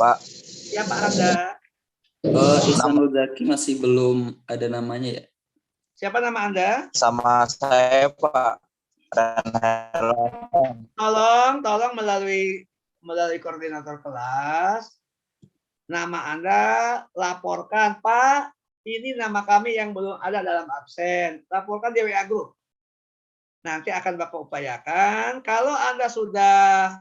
Pak. Siapa Anda? Ihsanul Zaki masih belum ada namanya ya? Siapa nama Anda? Sama saya Pak. Tolong melalui koordinator kelas, nama Anda laporkan, Pak, ini nama kami yang belum ada dalam absen. Laporkan di WA Group. Nanti akan Bapak upayakan. Kalau Anda sudah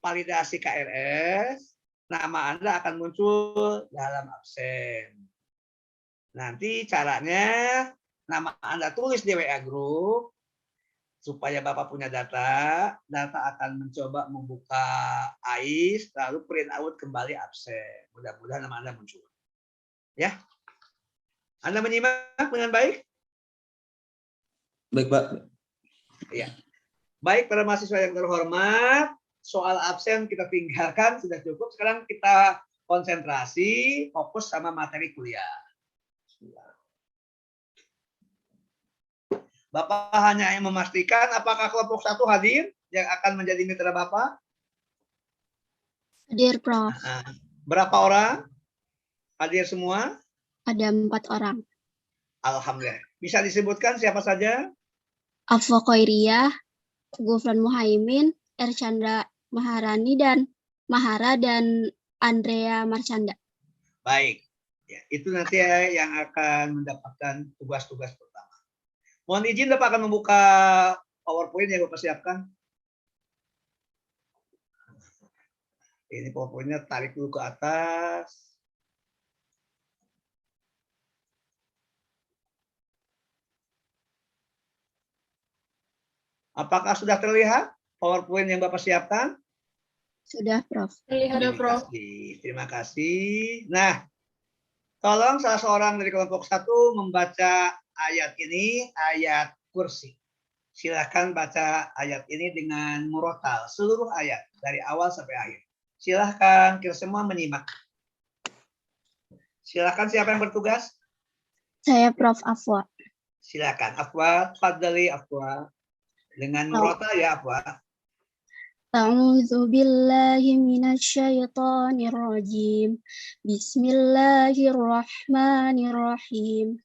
validasi KRS, nama Anda akan muncul dalam absen. Nanti caranya, nama Anda tulis di WA Group, supaya Bapak punya data akan mencoba membuka AIS, lalu print out kembali absen. Mudah-mudahan nama Anda muncul. Ya, Anda menyimak dengan baik? Baik, Pak. Ya. Baik, para mahasiswa yang terhormat, soal absen kita tinggalkan, sudah cukup. Sekarang kita konsentrasi, fokus sama materi kuliah. Bapak hanya yang memastikan apakah kelompok 1 hadir yang akan menjadi mitra Bapak? Hadir, Prof. Berapa orang? Hadir semua? Ada 4 orang. Alhamdulillah. Bisa disebutkan siapa saja? Afwa Khairiyah, Gufran Muhaimin, Erchandra Maharani, dan Mahara, dan Andrea Marcanda. Baik. Ya, itu nanti yang akan mendapatkan tugas-tugas pertama. Mohon izin Bapak akan membuka PowerPoint yang Bapak siapkan. Ini PowerPoint-nya tarik dulu ke atas. Apakah sudah terlihat PowerPoint yang Bapak siapkan? Sudah, Prof. Terlihat, Prof. Terima kasih. Nah, tolong salah seorang dari kelompok 1 membaca ayat ini, ayat kursi. Silakan baca ayat ini dengan murotal, seluruh ayat dari awal sampai akhir. Silakan kita semua menyimak. Silakan siapa yang bertugas? Saya, Prof. Afwa. Silakan Afwa, tafadhali Afwa. Dengan murotal ya Afwa. A'udzu billahi minasyaitonir rajim. Bismillahirrahmanirrahim.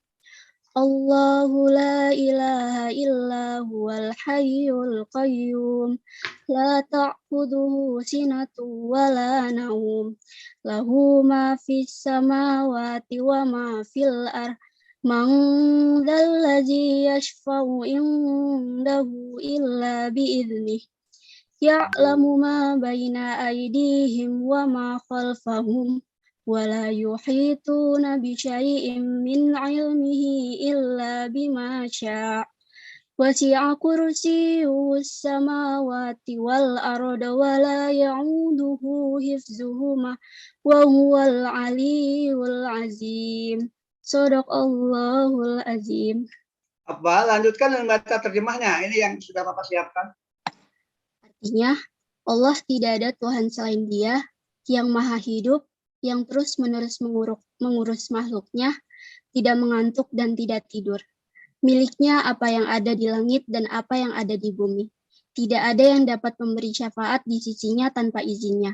Allahu la ilaha illa huwal hayyul qayyum. La ta'khudhuhu sinatun wa la naum. Lahu ma fis samawati wa ma fil ardh. Man dzalladzi yashfa'u indahu illa bi'idhnihi. Ya'lamu ma baina aydihim wa ma khalfahum. Wala yuhituna bi syai'in min 'ilmihi illa bima syaa'. Wasi'a kursiyyuhu as-samawati wal arda wa la ya'uduhu hifdzuhuma wa huwal 'aliyyul 'azim. Shadaqallahul azim. Apa? Lanjutkan dan baca terjemahnya. Ini yang sudah Bapak siapkan. Artinya, Allah tidak ada Tuhan selain Dia yang maha hidup, yang terus-menerus mengurus makhluknya, tidak mengantuk dan tidak tidur. Miliknya apa yang ada di langit dan apa yang ada di bumi. Tidak ada yang dapat memberi syafaat di sisinya tanpa izinnya.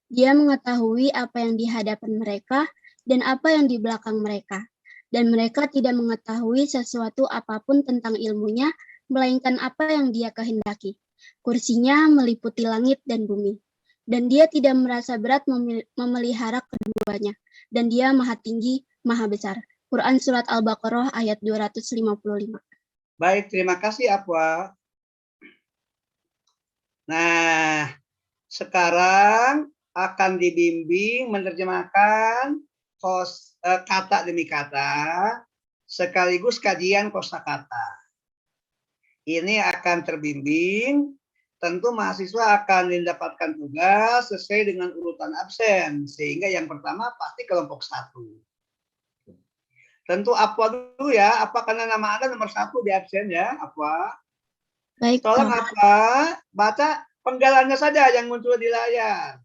Dia mengetahui apa yang di hadapan mereka dan apa yang di belakang mereka. Dan mereka tidak mengetahui sesuatu apapun tentang ilmunya, melainkan apa yang Dia kehendaki. Kursinya meliputi langit dan bumi. Dan Dia tidak merasa berat memelihara keduanya. Dan Dia maha tinggi, maha besar. Quran Surat Al-Baqarah ayat 255. Baik, terima kasih Afwa. Nah, sekarang akan dibimbing menerjemahkan kata demi kata, sekaligus kajian kosakata. Ini akan terbimbing, tentu mahasiswa akan mendapatkan tugas sesuai dengan urutan absen, sehingga yang pertama pasti kelompok 1. Tentu Afwa dulu ya, apa karena nama Anda nomor 1 di absen ya, Afwa. Baik, Tolong Afwa, baca penggalannya saja yang muncul di layar.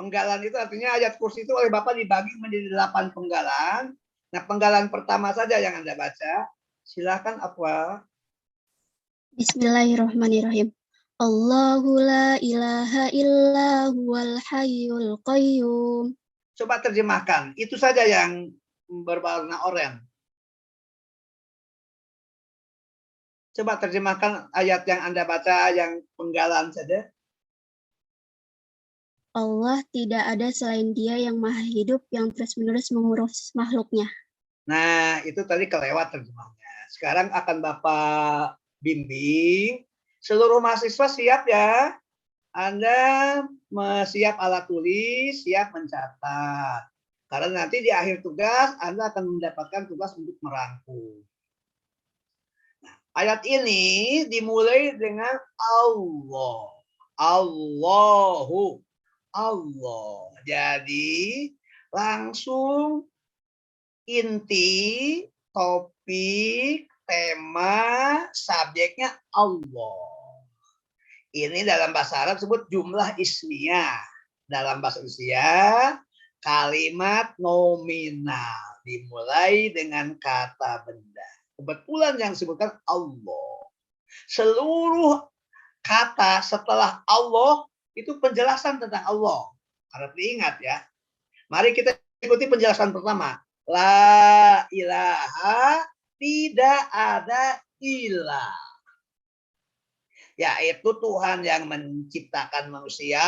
Penggalan itu artinya ayat kursi itu oleh Bapak dibagi menjadi 8 penggalan. Nah, penggalan pertama saja yang Anda baca. Silakan Afwa. Bismillahirrahmanirrahim. Allahu la ilaha illa huwal hayyul qayyum. Coba terjemahkan. Itu saja yang berwarna oranye. Coba terjemahkan ayat yang Anda baca yang penggalan saja. Allah tidak ada selain Dia yang maha hidup yang terus-menerus mengurus makhluknya. Nah, itu tadi kelewat terjemahnya. Sekarang akan Bapak bimbing. Seluruh mahasiswa siap ya? Anda siap alat tulis, siap mencatat. Karena nanti di akhir tugas, Anda akan mendapatkan tugas untuk merangkum. Nah, ayat ini dimulai dengan Allah. Allahu. Allah. Jadi, langsung inti, topik, tema, subjeknya Allah. Ini dalam bahasa Arab disebut jumlah ismiyah. Dalam bahasa Indonesia, kalimat nominal. Dimulai dengan kata benda. Kebetulan yang disebutkan Allah. Seluruh kata setelah Allah itu penjelasan tentang Allah. Harap diingat ya. Mari kita ikuti penjelasan pertama. La ilaha, tidak ada ilah. Yaitu Tuhan yang menciptakan manusia,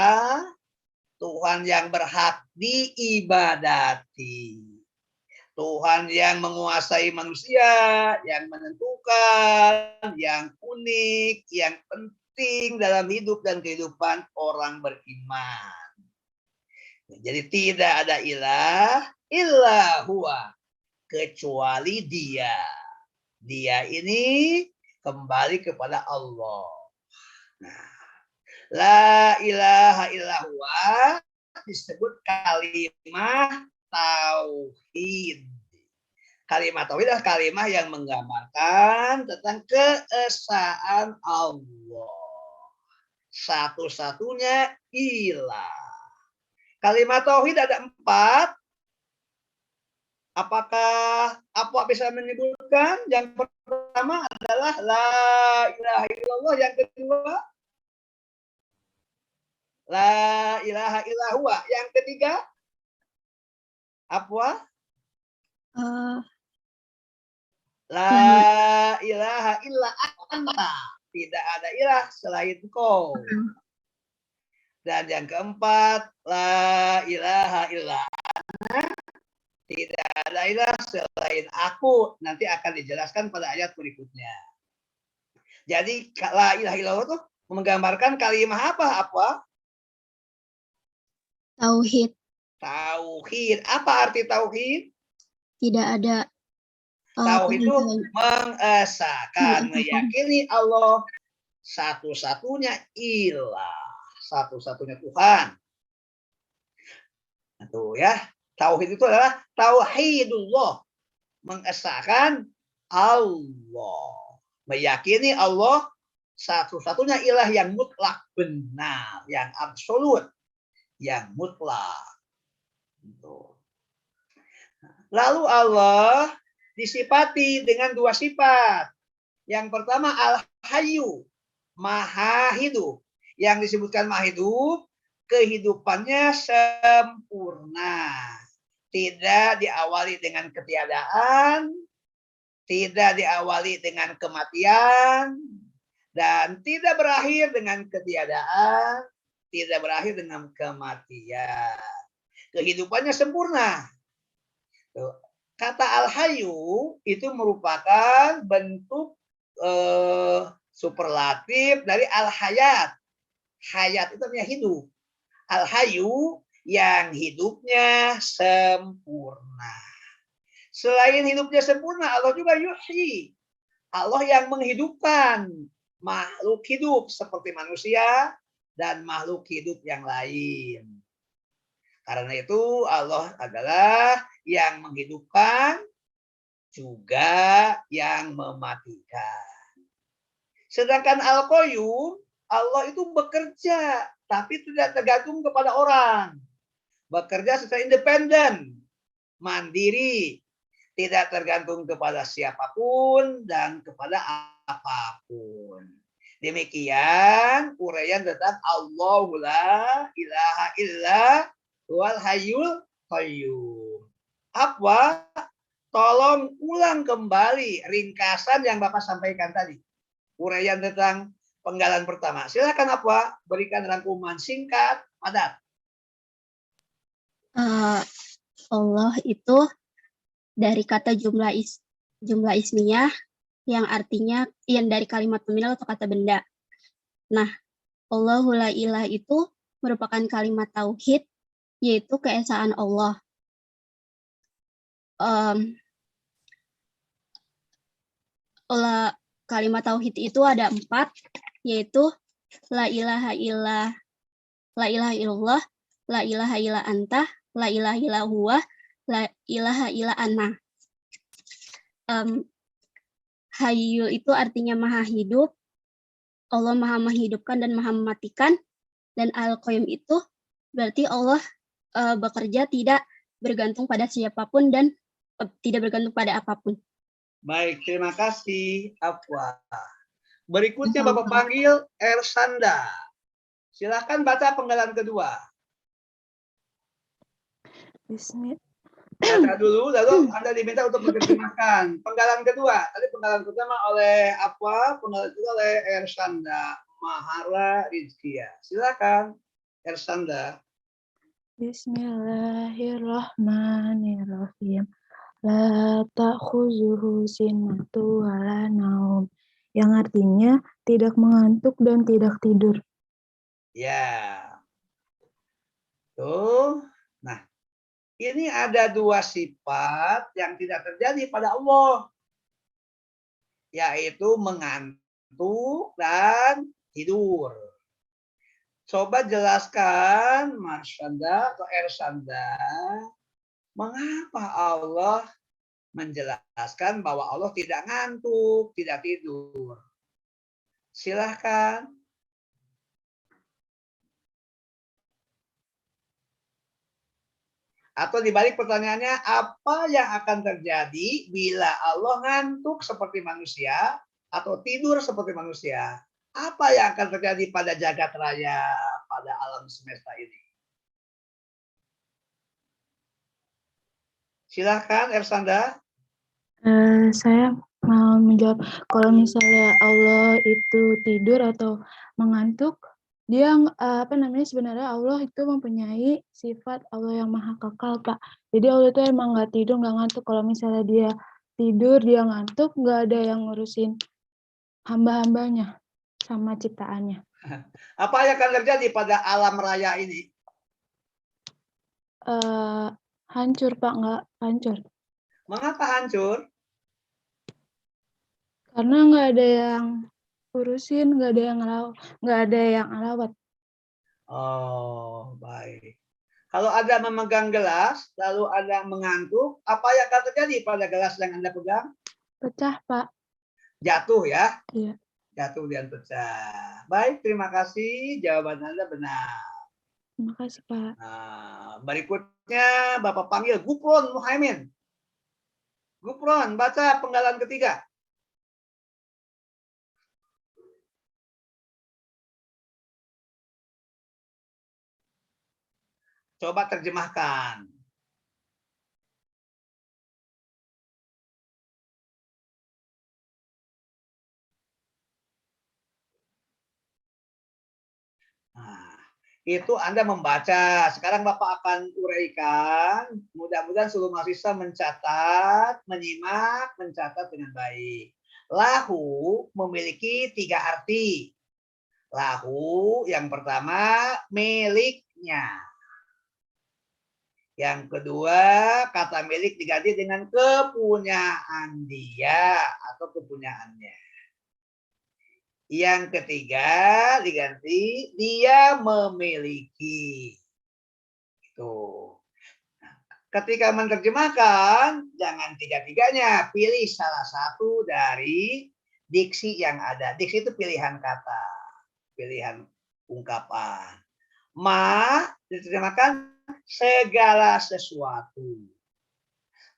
Tuhan yang berhak diibadati, Tuhan yang menguasai manusia, yang menentukan, yang unik, yang penting dalam hidup dan kehidupan orang beriman. Jadi tidak ada ilah, illa huwa, kecuali Dia. Dia ini kembali kepada Allah. Nah, la ilaha illallah disebut kalimat tauhid. Kalimat tauhid adalah kalimat yang menggambarkan tentang keesaan Allah. Satu-satunya ilah. Kalimat tauhid ada 4. Apakah apa bisa menyebutkan? Yang pertama adalah la ilaha illallah, yang kedua la ilaha illahua, yang ketiga apa? La ilaha illa anta, tidak ada ilah selain Engkau. Dan yang keempat, la ilaha illa ana, tidak ada ilah selain aku. Nanti akan dijelaskan pada ayat berikutnya. Jadi la ilaha illallah itu menggambarkan kalimat apa? Tauhid. Tauhid. Apa arti tauhid? Tidak ada Tauhid itu mengesahkan, meyakini Allah satu-satunya ilah, satu-satunya Tuhan. Itu ya. Tauhid itu adalah tauhidullah, mengesahkan Allah, meyakini Allah satu-satunya ilah yang mutlak benar, yang absolut, yang mutlak. Lalu Allah disifati dengan 2 sifat. Yang pertama Al-Hayyu, Maha Hidup. Yang disebutkan Maha Hidup, kehidupannya sempurna. Tidak diawali dengan ketiadaan, tidak diawali dengan kematian, dan tidak berakhir dengan ketiadaan, tidak berakhir dengan kematian. Kehidupannya sempurna. Kata Al-Hayyu itu merupakan bentuk superlatif dari Al-Hayat. Hayat itu artinya hidup. Al-Hayyu yang hidupnya sempurna. Selain hidupnya sempurna, Allah juga yuhyi. Allah yang menghidupkan makhluk hidup seperti manusia dan makhluk hidup yang lain. Karena itu Allah adalah yang menghidupkan juga yang mematikan. Sedangkan Al-Qayyum, Allah itu bekerja tapi tidak tergantung kepada orang. Bekerja secara independen, mandiri, tidak tergantung kepada siapapun dan kepada apapun. Demikian uraian tentang Allahu la ilaha illa wal hayyul qayyum. Apa? Tolong ulang kembali ringkasan yang Bapak sampaikan tadi. Uraian tentang penggalan pertama. Silakan apa? Berikan rangkuman singkat, padat. Allah itu dari kata jumlah ismiyah yang artinya yang dari kalimat nominal atau kata benda. Nah, Allahu la ilaha itu merupakan kalimat tauhid, yaitu keesaan Allah. Kalimat tauhid itu ada 4, yaitu la ilaha illallah, la ilaha illa anta, la ilaha illa huwa, la ilaha illa ana. Hayyu itu artinya maha hidup, Allah maha menghidupkan dan maha mematikan, dan al-qayyum itu berarti Allah bekerja tidak bergantung pada siapapun dan tidak bergantung pada apapun. Baik, terima kasih Afwa. Berikutnya Bapak panggil Ersanda. Silakan baca penggalan kedua. Bismillah. Baca dulu, lalu Anda diminta untuk menerjemahkan. Penggalan kedua. Tadi penggalan pertama oleh Afwa, penggalan kedua oleh Ersanda. Mahara Rizkia. Silakan Ersanda. Bismillahirrahmanirrahim. La ta'khuzuhu sinatu wala naum. Yang artinya tidak mengantuk dan tidak tidur. Ya. Tuh. Nah, ini ada 2 sifat yang tidak terjadi pada Allah. Yaitu mengantuk dan tidur. Coba jelaskan Mas Sanda atau Ersanda, mengapa Allah menjelaskan bahwa Allah tidak ngantuk, tidak tidur. Silahkan. Atau dibalik pertanyaannya, apa yang akan terjadi bila Allah ngantuk seperti manusia atau tidur seperti manusia? Apa yang akan terjadi pada jagat raya, pada alam semesta ini? Silahkan Ersanda. Saya mau menjawab, kalau misalnya Allah itu tidur atau mengantuk, dia sebenarnya Allah itu mempunyai sifat Allah yang maha kekal, Pak. Jadi Allah itu emang nggak tidur, nggak ngantuk. Kalau misalnya dia tidur, dia ngantuk, nggak ada yang ngurusin hamba-hambanya sama ciptaannya. Apa yang akan terjadi pada alam raya ini? Hancur, Pak, nggak hancur. Mengapa hancur? Karena nggak ada yang urusin, nggak ada yang ngelawat. Oh, baik. Kalau Anda memegang gelas, lalu Anda mengantuk, apa yang akan terjadi pada gelas yang Anda pegang? Pecah, Pak. Jatuh ya? Iya. Jatuh dan pecah. Baik, terima kasih. Jawaban Anda benar. Terima kasih, Pak. Nah, berikutnya Bapak panggil Gupron Muhaimin. Gupron, baca penggalan ketiga. Coba terjemahkan. Nah, itu Anda membaca. Sekarang Bapak akan uraikan. Mudah-mudahan seluruh mahasiswa mencatat, menyimak, mencatat dengan baik. Lahu memiliki 3 arti. Lahu yang pertama miliknya. Yang kedua, kata milik diganti dengan kepunyaan dia atau kepunyaannya. Yang ketiga diganti dia memiliki. Itu. Ketika menerjemahkan, jangan tiga-tiganya, pilih salah satu dari diksi yang ada. Diksi itu pilihan kata, pilihan ungkapan. Ma diterjemahkan segala sesuatu.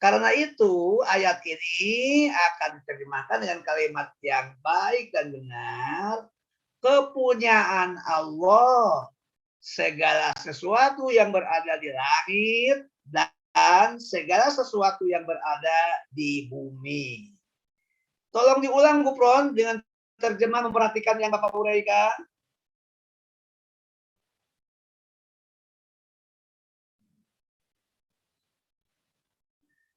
Karena itu ayat ini akan diterjemahkan dengan kalimat yang baik dan benar. kepunyaan Allah segala sesuatu yang berada di langit dan segala sesuatu yang berada di bumi. Tolong diulang Gufron dengan terjemah memperhatikan yang Bapak uraikan.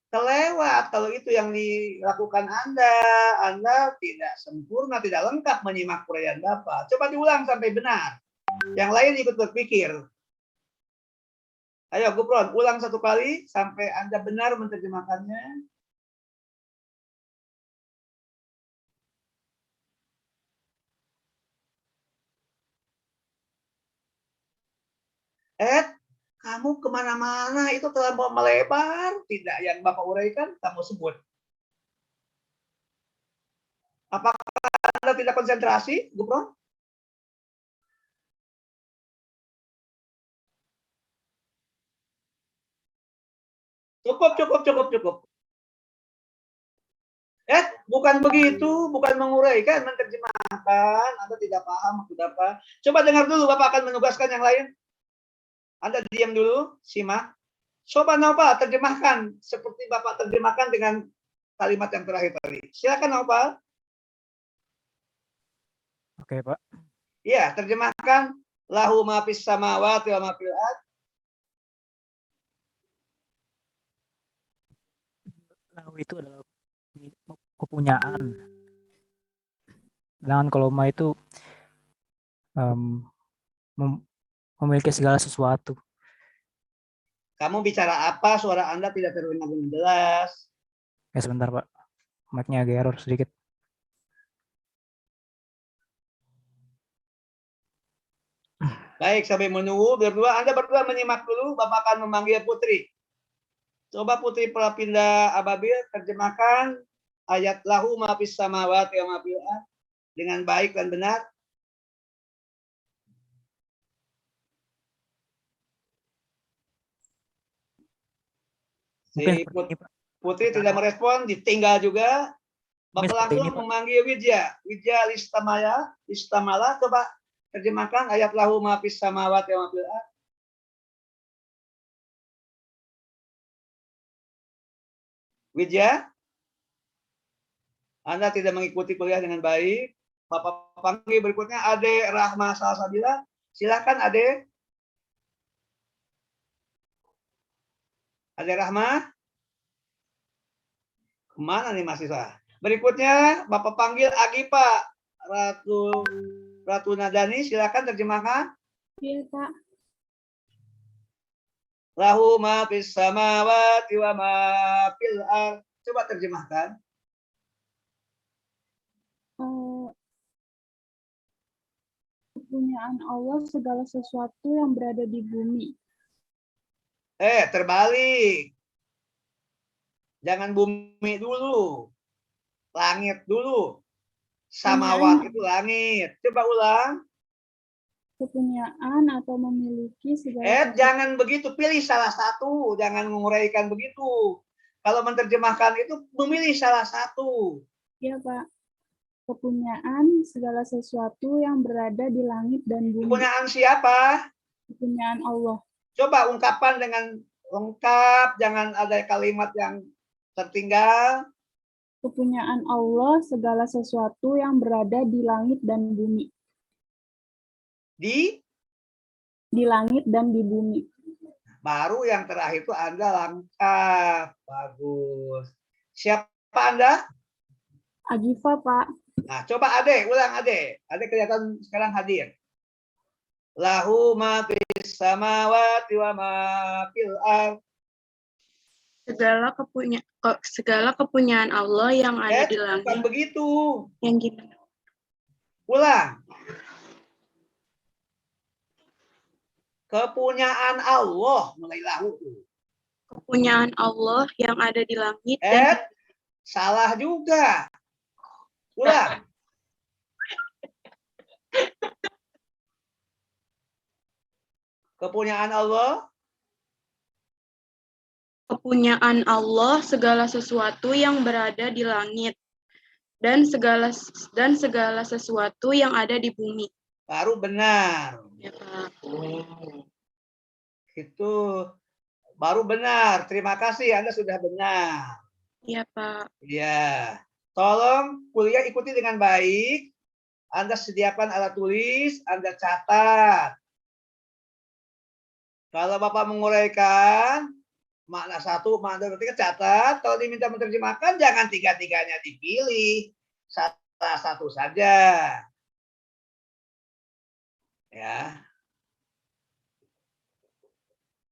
Kelewat kalau itu yang dilakukan Anda tidak sempurna, tidak lengkap menyimak uraian Bapak. Coba diulang sampai benar. Yang lain ikut berpikir. Ayo Gufron, ulang satu kali sampai Anda benar menerjemahkannya. Kamu kemana-mana itu terlalu melebar. Tidak yang Bapak uraikan, kamu sebut. Apakah Anda tidak konsentrasi, Gufron? Cukup. Bukan begitu, bukan menguraikan, menerjemahkan. Anda tidak paham, tidak apa. Coba dengar dulu, Bapak akan menugaskan yang lain. Anda diam dulu, simak. Coba Nopal terjemahkan seperti Bapak terjemahkan dengan kalimat yang terakhir tadi. Silakan Nopal. Oke, Pak. Iya, terjemahkan lahu ma fis samawati wa ma fil ardh. Lahu itu adalah kepunyaan. Sedangkan kalau ma itu memiliki segala sesuatu. Kamu bicara apa? Suara Anda tidak terdengar dengan jelas. Ya sebentar Pak, mic-nya agak error sedikit. Baik, sampai menunggu berdua. Anda berdua menyimak dulu. Bapak akan memanggil Putri. Coba Putri Prapinda Ababil terjemahkan ayat lahu ma fis samawati wa ma fil ardh dengan baik dan benar. Si Putri tidak merespon, ditinggal juga. Bapak langsung memanggil Widya Listamala, coba terjemahkan ayat lahu ma fis samawati wa ma fil ardh. Widya, Anda tidak mengikuti kuliah dengan baik. Bapak panggil berikutnya Ade Rahma Salsabila. Silakan Ade. Ade Rahma. Kemana nih mahasiswa? Berikutnya Bapak panggil Agipa Ratu Nadani. Silakan terjemahkan. Iya, Pak. Lahu ma fis samawati wa ma fil ardh. Coba terjemahkan. Kepunyaan Allah segala sesuatu yang berada di bumi. Terbalik. Jangan bumi dulu. Langit dulu. Samawat itu langit. Coba ulang. Kepunyaan atau memiliki segala Jangan begitu, pilih salah satu, jangan menguraikan begitu. Kalau menerjemahkan itu memilih salah satu. Iya, Pak. Kepunyaan segala sesuatu yang berada di langit dan bumi. Kepunyaan siapa? Kepunyaan Allah. Coba ungkapan dengan lengkap, jangan ada kalimat yang tertinggal. Kepunyaan Allah segala sesuatu yang berada di langit dan bumi. Di langit dan di bumi. Baru yang terakhir itu Anda lengkap. Bagus. Siapa Anda? Agifa, Pak. Nah, coba Ade, ulang Ade. Ade kelihatan sekarang hadir. Lahu ma fis samawati wa ma fil ardh. Segala kepunyaan Allah yang ada di langit. Bukan begitu. Yang gimana? Ulang. Kepunyaan Allah, mulai lahu. Kepunyaan Allah yang ada di langit salah juga. Ulang. Kepunyaan Allah. Kepunyaan Allah segala sesuatu yang berada di langit dan segala sesuatu yang ada di bumi. baru benar. Ya, Pak. Itu baru benar. Terima kasih, Anda sudah benar. Iya, Pak. Ya, tolong kuliah ikuti dengan baik. Anda sediakan alat tulis, Anda catat. Kalau Bapak menguraikan makna satu, makna dua, tiga, catat. Kalau diminta menerjemahkan, jangan tiga-tiganya dipilih. Salah satu saja. Ya.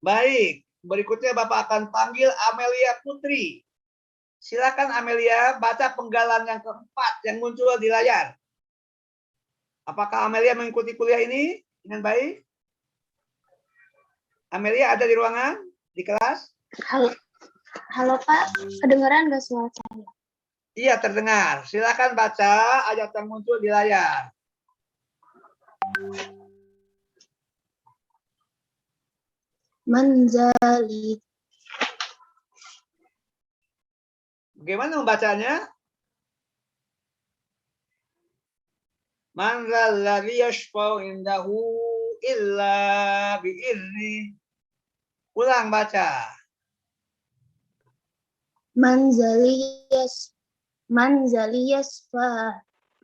Baik, berikutnya Bapak akan panggil Amelia Putri. Silakan Amelia, baca penggalan yang keempat yang muncul di layar. Apakah Amelia mengikuti kuliah ini dengan baik? Amelia ada di ruangan, di kelas? Halo Pak, kedengaran nggak suara saya? Iya, terdengar. Silakan baca ayat yang muncul di layar. Manzali. Bagaimana membacanya? Man dzalladzi yashfa'u indahu illa bi'izni. Ulang baca. Manzali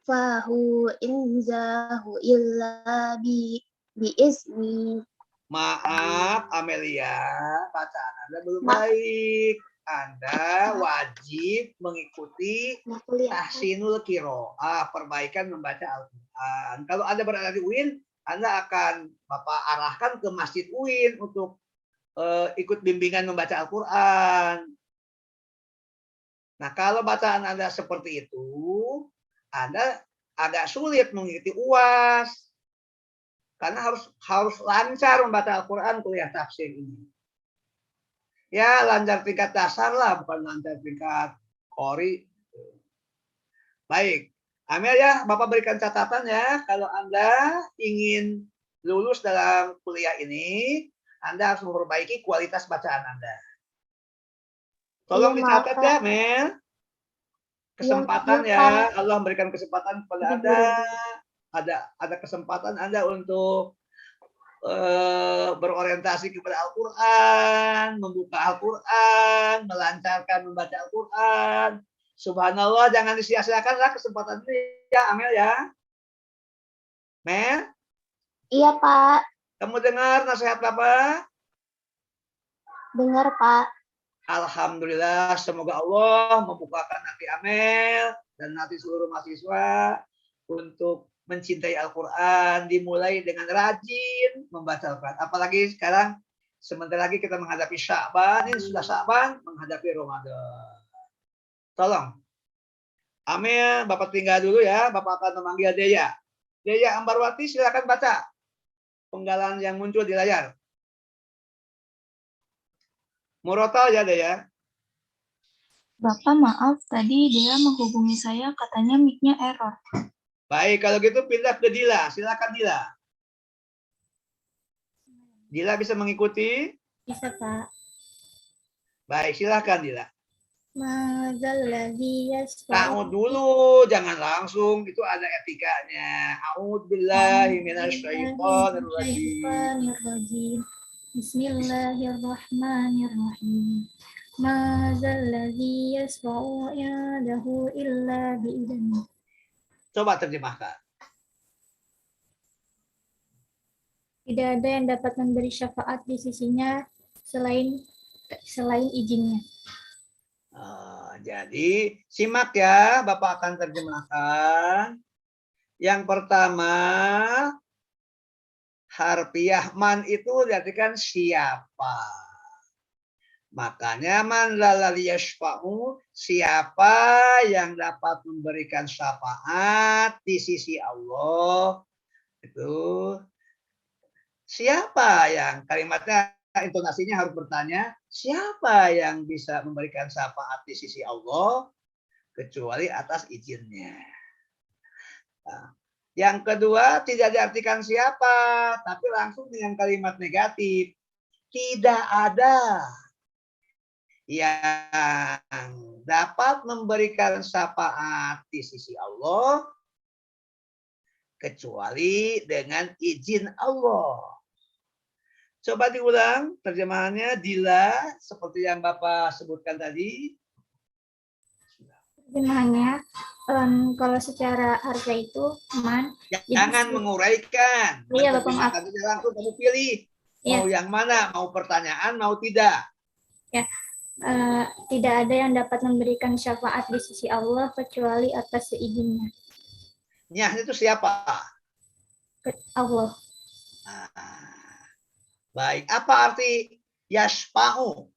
fahu inzahu illa biizni. Maaf Amelia, bacaan Anda belum baik. Anda wajib mengikuti tahsinul qiraah, perbaikan membaca Al-Quran. Kalau Anda berada di UIN, Anda akan Bapak arahkan ke Masjid UIN untuk ikut bimbingan membaca Al-Quran. Nah, kalau bacaan Anda seperti itu, Anda agak sulit mengikuti UAS. Karena harus lancar membaca Al-Quran kuliah tafsir ini. Ya, lancar tingkat dasar lah, bukan lancar tingkat qori. Baik, Amel ya, Bapak berikan catatan ya. Kalau Anda ingin lulus dalam kuliah ini, Anda harus memperbaiki kualitas bacaan Anda. Tolong dicatat ya, Mel. Kesempatan ya, Allah memberikan kesempatan kepada Anda. Ada kesempatan Anda untuk berorientasi kepada Al-Quran, membuka Al-Quran, melancarkan membaca Al-Quran. Subhanallah, jangan disia-siakanlah kesempatan ini ya, Amel ya. Mel? Iya Pak, Kamu dengar nasihat Bapak? dengar Pak. Alhamdulillah, semoga Allah membukakan hati Amel dan hati seluruh mahasiswa untuk mencintai Al-Quran, dimulai dengan rajin membaca Al-Quran. Apalagi sekarang, sebentar lagi kita menghadapi Sya'ban, ini sudah Sya'ban, menghadapi Ramadan. Tolong. Amel, Bapak tinggal dulu ya, Bapak akan memanggil Deya. Deya Ambarwati, silakan baca penggalan yang muncul di layar. Murotal ya, Deya. Bapak maaf, tadi dia menghubungi saya, katanya mic-nya error. Baik, kalau gitu pindah ke Dila. Silakan Dila. Dila bisa mengikuti? Bisa, Pak. Baik, silakan Dila. Madzalladzi Ta'ud dulu, jangan langsung. Itu ada etikanya. A'udzubillahi minasyaitonirrajim. Bismillahirrahmanirrahim. Madzalladzi yasfa'u indahu illa bi'idznihi. Coba terjemahkan. Tidak ada yang dapat memberi syafaat di sisinya selain izinnya. Jadi simak ya, Bapak akan terjemahkan. Yang pertama, harfiah man itu diartikan siapa. Makanya man lalali yashfa'u, siapa yang dapat memberikan syafaat di sisi Allah. Itu siapa yang, kalimatnya intonasinya harus bertanya, siapa yang bisa memberikan syafaat di sisi Allah kecuali atas izinnya. Nah, yang kedua, tidak diartikan siapa, tapi langsung dengan kalimat negatif. Tidak ada yang dapat memberikan syafaat di sisi Allah kecuali dengan izin Allah. Coba diulang terjemahannya, Dila, seperti yang Bapak sebutkan tadi. Terjemahannya, kalau secara harga itu aman. Jangan menguraikan. Iya, Bapak, maaf. Menerjemahkan langsung kamu pilih. Iya. Mau yang mana? Mau pertanyaan, mau tidak? Ya, tidak ada yang dapat memberikan syafaat di sisi Allah kecuali atas seizinnya. Nyah itu siapa? Allah. Nah, baik, apa arti yashfa'u?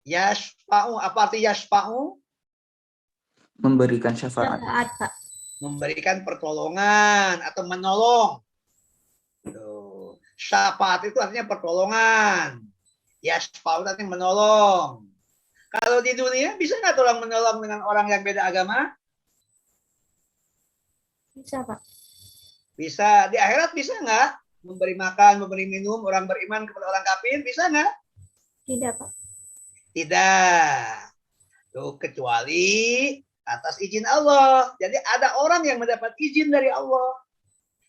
Yashfa'u, apa arti yashfa'u? Memberikan syafaat. Syafaat, Pak. Memberikan pertolongan atau menolong. Tuh. Syafaat itu artinya pertolongan. Yashfa'u artinya menolong. Kalau di dunia bisa nggak tolong menolong dengan orang yang beda agama? Bisa, Pak. Bisa. Di akhirat bisa nggak? Memberi makan, memberi minum orang beriman kepada orang kafir, bisa nggak? Tidak, Pak. Tidak. Tuh, kecuali atas izin Allah. Jadi ada orang yang mendapat izin dari Allah.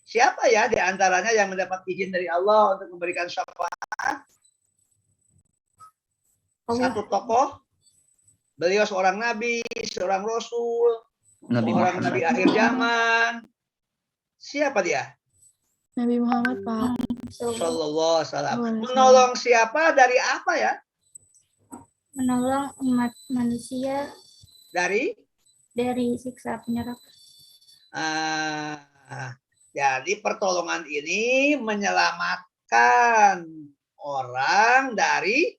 Siapa ya di antaranya yang mendapat izin dari Allah untuk memberikan syafaat? Satu tokoh. Beliau seorang nabi, seorang rasul, seorang nabi akhir zaman. Siapa dia? Nabi Muhammad, Pak. Sallallahu alaihi wasallam. Menolong siapa dari apa ya? Menolong umat manusia Dari siksa api neraka. Jadi pertolongan ini menyelamatkan orang dari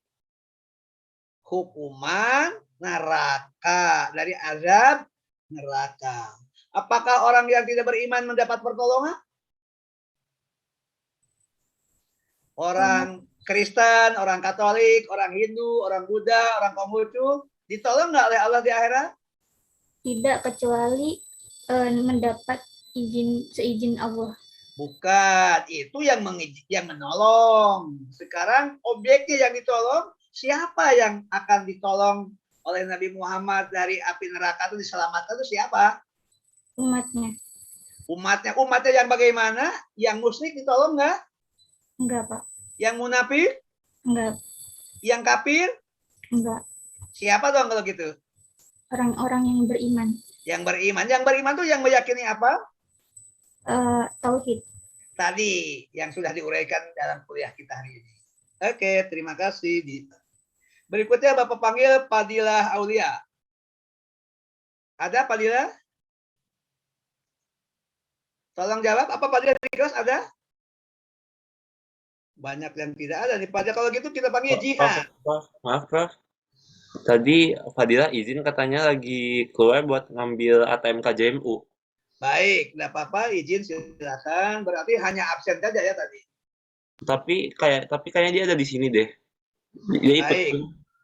hukuman neraka, dari azab neraka. Apakah orang yang tidak beriman mendapat pertolongan? Orang Kristen, orang Katolik, orang Hindu, orang Buddha, orang Konghucu, ditolong nggak oleh Allah di akhirat? Tidak, kecuali mendapat seizin Allah. Bukan, itu yang menolong. Sekarang objeknya yang ditolong, siapa yang akan ditolong oleh Nabi Muhammad dari api neraka itu diselamatkan itu siapa? Umatnya. Umatnya yang bagaimana? Yang musyrik ditolong nggak? Enggak, Pak. Yang munafik? Enggak. Yang kafir? Enggak. Siapa dong kalau gitu? Orang-orang yang beriman. Yang beriman. Yang beriman tuh yang meyakini apa? Tauhid. Tadi yang sudah diuraikan dalam kuliah kita hari ini. Oke, terima kasih. Berikutnya Bapak panggil Fadilah Aulia. Ada Fadilah? Tolong jawab, apa Fadilah di kelas ada? Banyak yang tidak ada nih. Fadilah, kalau gitu kita panggil Jihan. Maaf, Prof. Tadi Fadilah izin katanya lagi keluar buat ngambil ATM KJMU. Baik, tidak apa-apa, izin silakan. Berarti hanya absen saja ya tadi. Tapi kayaknya dia ada di sini deh. Dia ikut. Baik.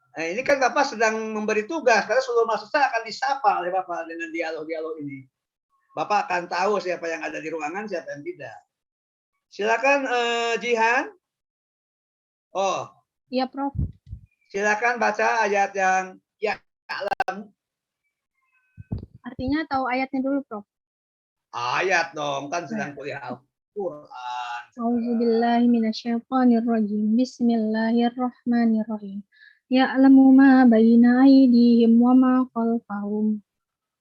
Nah, ini kan Bapak sedang memberi tugas karena seluruh mahasiswa akan disapa oleh Bapak dengan dialog-dialog ini. Bapak akan tahu siapa yang ada di ruangan, siapa yang tidak. Silakan Jihan. Oh. Iya, Prof. Silakan baca ayat yang Artinya tahu ayatnya dulu, Prof. ayat dong, kan sedang kuliah Al-Quran. A'udzubillahi minasyaitonirrajim. Bismillahirrahmanirrahim. Ya'lamu ma baina aydihim wa ma khalfahum.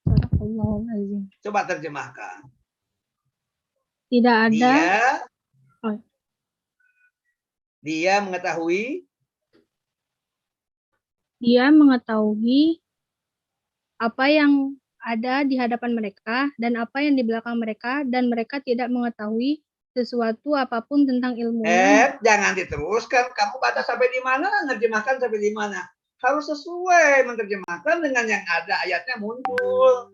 Sadaqallahul azim. Coba terjemahkan. Tidak ada Dia mengetahui apa yang ada di hadapan mereka dan apa yang di belakang mereka, dan mereka tidak mengetahui sesuatu apapun tentang ilmunya. Jangan diteruskan. Kamu baca sampai di mana, menerjemahkan sampai di mana. Harus sesuai menerjemahkan dengan yang ada ayatnya muncul.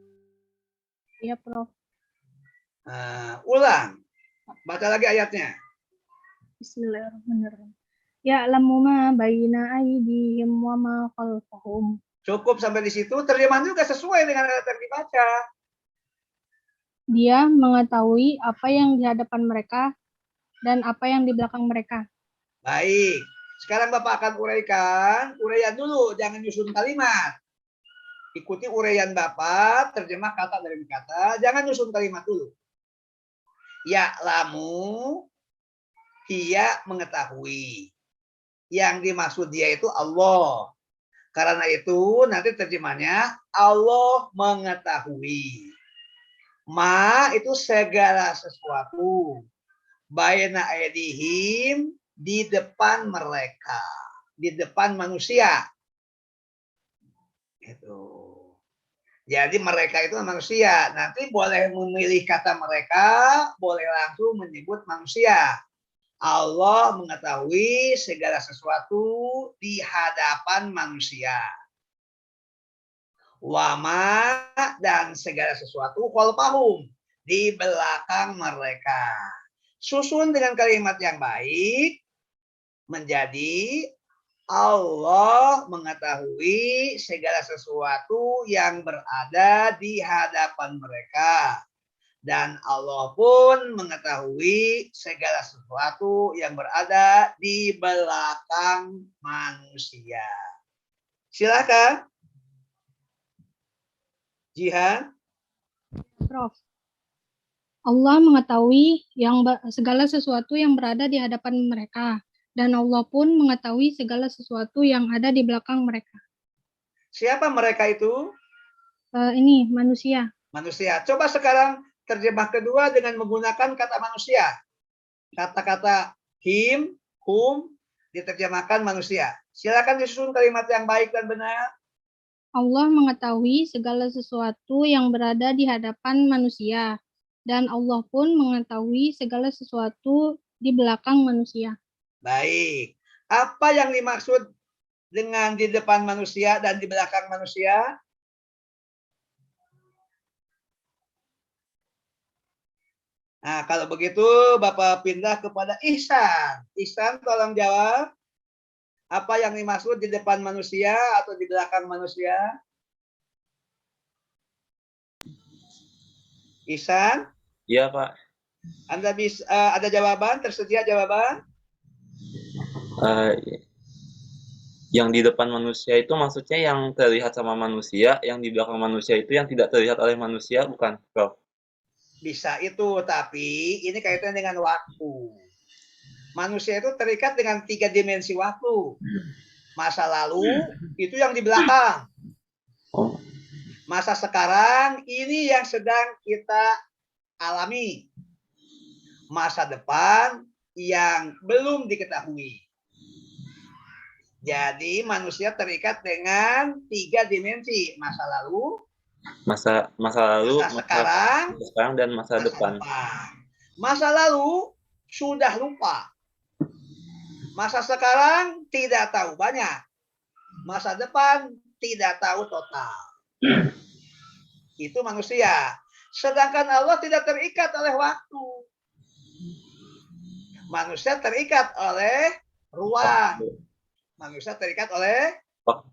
Iya, Prof. Ulang. Baca lagi ayatnya. Bismillahirrahmanirrahim. Ya'lamu ma baina aydihim wa ma khalfahum. Cukup sampai di situ. Terjemahan juga sesuai dengan ayat yang dibaca. Dia mengetahui apa yang di hadapan mereka dan apa yang di belakang mereka. Baik. Sekarang Bapak akan uraikan. Uraian dulu, jangan nyusun kalimat. Ikuti uraian Bapak, terjemah kata demi kata, jangan nyusun kalimat dulu. Ya'lamu, dia mengetahui. Yang dimaksud dia itu Allah. Karena itu nanti terjemahnya Allah mengetahui. Ma itu segala sesuatu. Baina aydihim, di depan mereka, di depan manusia. Itu. Jadi mereka itu manusia. Nanti boleh memilih kata mereka, boleh langsung menyebut manusia. Allah mengetahui segala sesuatu di hadapan manusia. Wama, dan segala sesuatu khalfahum, di belakang mereka. Susun dengan kalimat yang baik menjadi Allah mengetahui segala sesuatu yang berada di hadapan mereka. Dan Allah pun mengetahui segala sesuatu yang berada di belakang manusia. Silakan. Jihan. Prof. Allah mengetahui segala sesuatu yang berada di hadapan mereka. Dan Allah pun mengetahui segala sesuatu yang ada di belakang mereka. Siapa mereka itu? Ini manusia. Manusia. Coba sekarang terjemah kedua dengan menggunakan kata manusia. Kata-kata him, hum, diterjemahkan manusia. Silakan disusun kalimat yang baik dan benar. Allah mengetahui segala sesuatu yang berada di hadapan manusia. Dan Allah pun mengetahui segala sesuatu di belakang manusia. Baik. Apa yang dimaksud dengan di depan manusia dan di belakang manusia? Nah, kalau begitu Bapak pindah kepada Ihsan. Ihsan tolong jawab. Apa yang dimaksud di depan manusia atau di belakang manusia? Ihsan? Iya, Pak. Anda bisa ada jawaban? Tersedia jawaban? Yang di depan manusia itu maksudnya yang terlihat sama manusia, yang di belakang manusia itu yang tidak terlihat oleh manusia, bukan, Prof? Bisa itu, tapi ini kaitannya dengan waktu. Manusia itu terikat dengan 3 dimensi waktu. Masa lalu itu yang di belakang. Masa sekarang ini yang sedang kita alami. Masa depan yang belum diketahui. Jadi manusia terikat dengan 3 dimensi, masa lalu, Masa lalu, masa sekarang dan masa depan. Masa lalu sudah lupa. Masa sekarang tidak tahu banyak. Masa depan tidak tahu total. Itu manusia. Sedangkan Allah tidak terikat oleh waktu. Manusia terikat oleh ruang. Manusia terikat oleh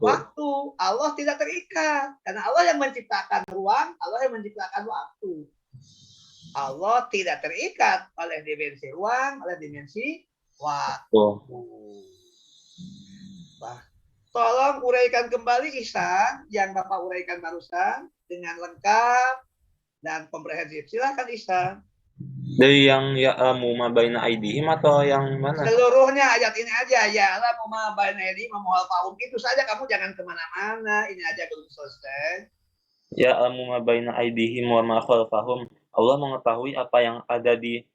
waktu. Allah tidak terikat. Karena Allah yang menciptakan ruang, Allah yang menciptakan waktu. Allah tidak terikat oleh dimensi ruang, oleh dimensi waktu. Tolong uraikan kembali Ihsan yang Bapak uraikan barusan dengan lengkap dan komprehensif. Silakan Ihsan. Dari yang ya'lamu ma baina aydihim atau yang mana? Seluruhnya ayat ini aja. Ya'lamu ma baina aydihim wa ma khalfahum. Itu saja, kamu jangan kemana-mana. Ini aja belum selesai. Ya'lamu ma baina aydihim wa ma khalfahum. Allah mengetahui apa yang ada di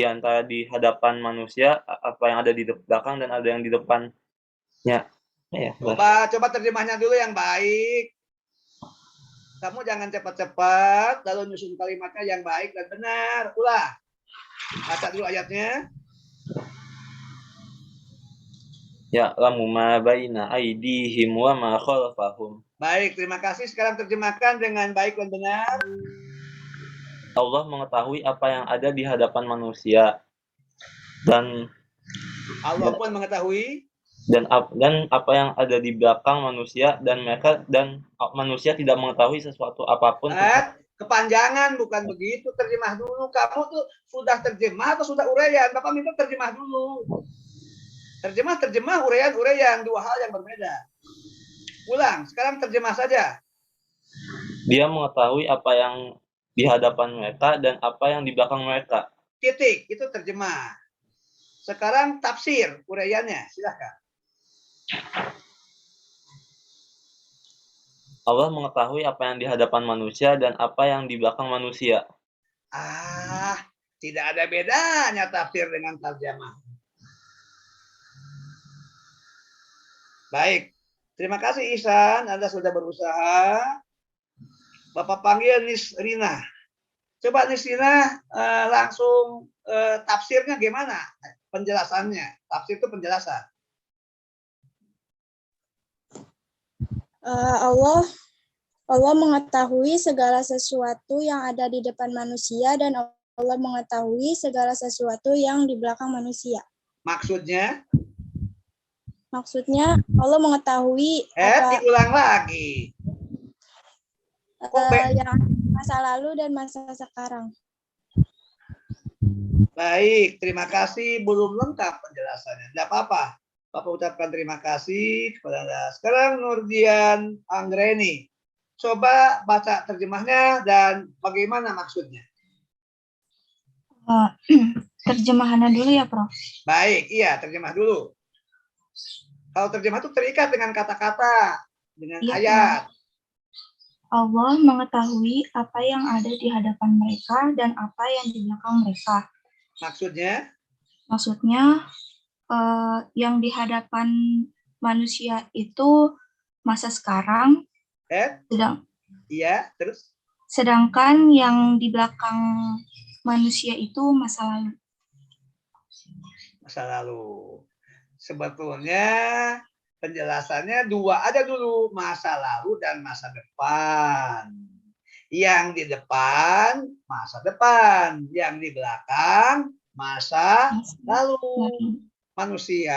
antara di hadapan manusia, apa yang ada di belakang dan ada yang di depannya. Ya, Coba terjemahnya dulu yang baik. Kamu jangan cepat-cepat, lalu nyusun kalimatnya yang baik dan benar. Ulah. Baca dulu ayatnya. Ya'lamu ma baina aydihim wa ma khalfahum. Baik, terima kasih. Sekarang terjemahkan dengan baik dan benar. Allah mengetahui apa yang ada di hadapan manusia dan Allah pun mengetahui dan apa yang ada di belakang manusia dan manusia tidak mengetahui sesuatu apapun. Kepanjangan, bukan begitu. Terjemah dulu. Kamu tuh sudah terjemah atau sudah uraian? Bapak minta terjemah dulu. Terjemah, uraian, dua hal yang berbeda. Ulang, sekarang terjemah saja. Dia mengetahui apa yang di hadapan mereka dan apa yang di belakang mereka. Titik, itu terjemah. Sekarang tafsir, uraiannya, silakan. Allah mengetahui apa yang di hadapan manusia dan apa yang di belakang manusia. Tidak ada bedanya tafsir dengan terjemah. Baik, terima kasih Ihsan, Anda sudah berusaha. Bapak panggil Nisrina. Coba Nisrina langsung tafsirnya gimana? Penjelasannya, tafsir itu penjelasan. Allah mengetahui segala sesuatu yang ada di depan manusia dan Allah mengetahui segala sesuatu yang di belakang manusia. Maksudnya? Maksudnya Allah mengetahui diulang lagi. Yang masa lalu dan masa sekarang. Baik, terima kasih. Belum lengkap penjelasannya. Tidak apa-apa. Bapak ucapkan terima kasih kepada Anda. Sekarang Nurdian Anggreni. Coba baca terjemahnya dan bagaimana maksudnya. Terjemahannya dulu ya, Prof. Baik, iya, terjemah dulu. Kalau terjemah itu terikat dengan kata-kata, dengan ayat. Allah mengetahui apa yang ada di hadapan mereka dan apa yang di belakang mereka. Maksudnya? Maksudnya, yang di hadapan manusia itu masa sekarang, terus? Sedangkan yang di belakang manusia itu masa lalu. Masa lalu. Sebetulnya penjelasannya dua, ada dulu masa lalu dan masa depan. Yang di depan masa depan, yang di belakang masa lalu. Manusia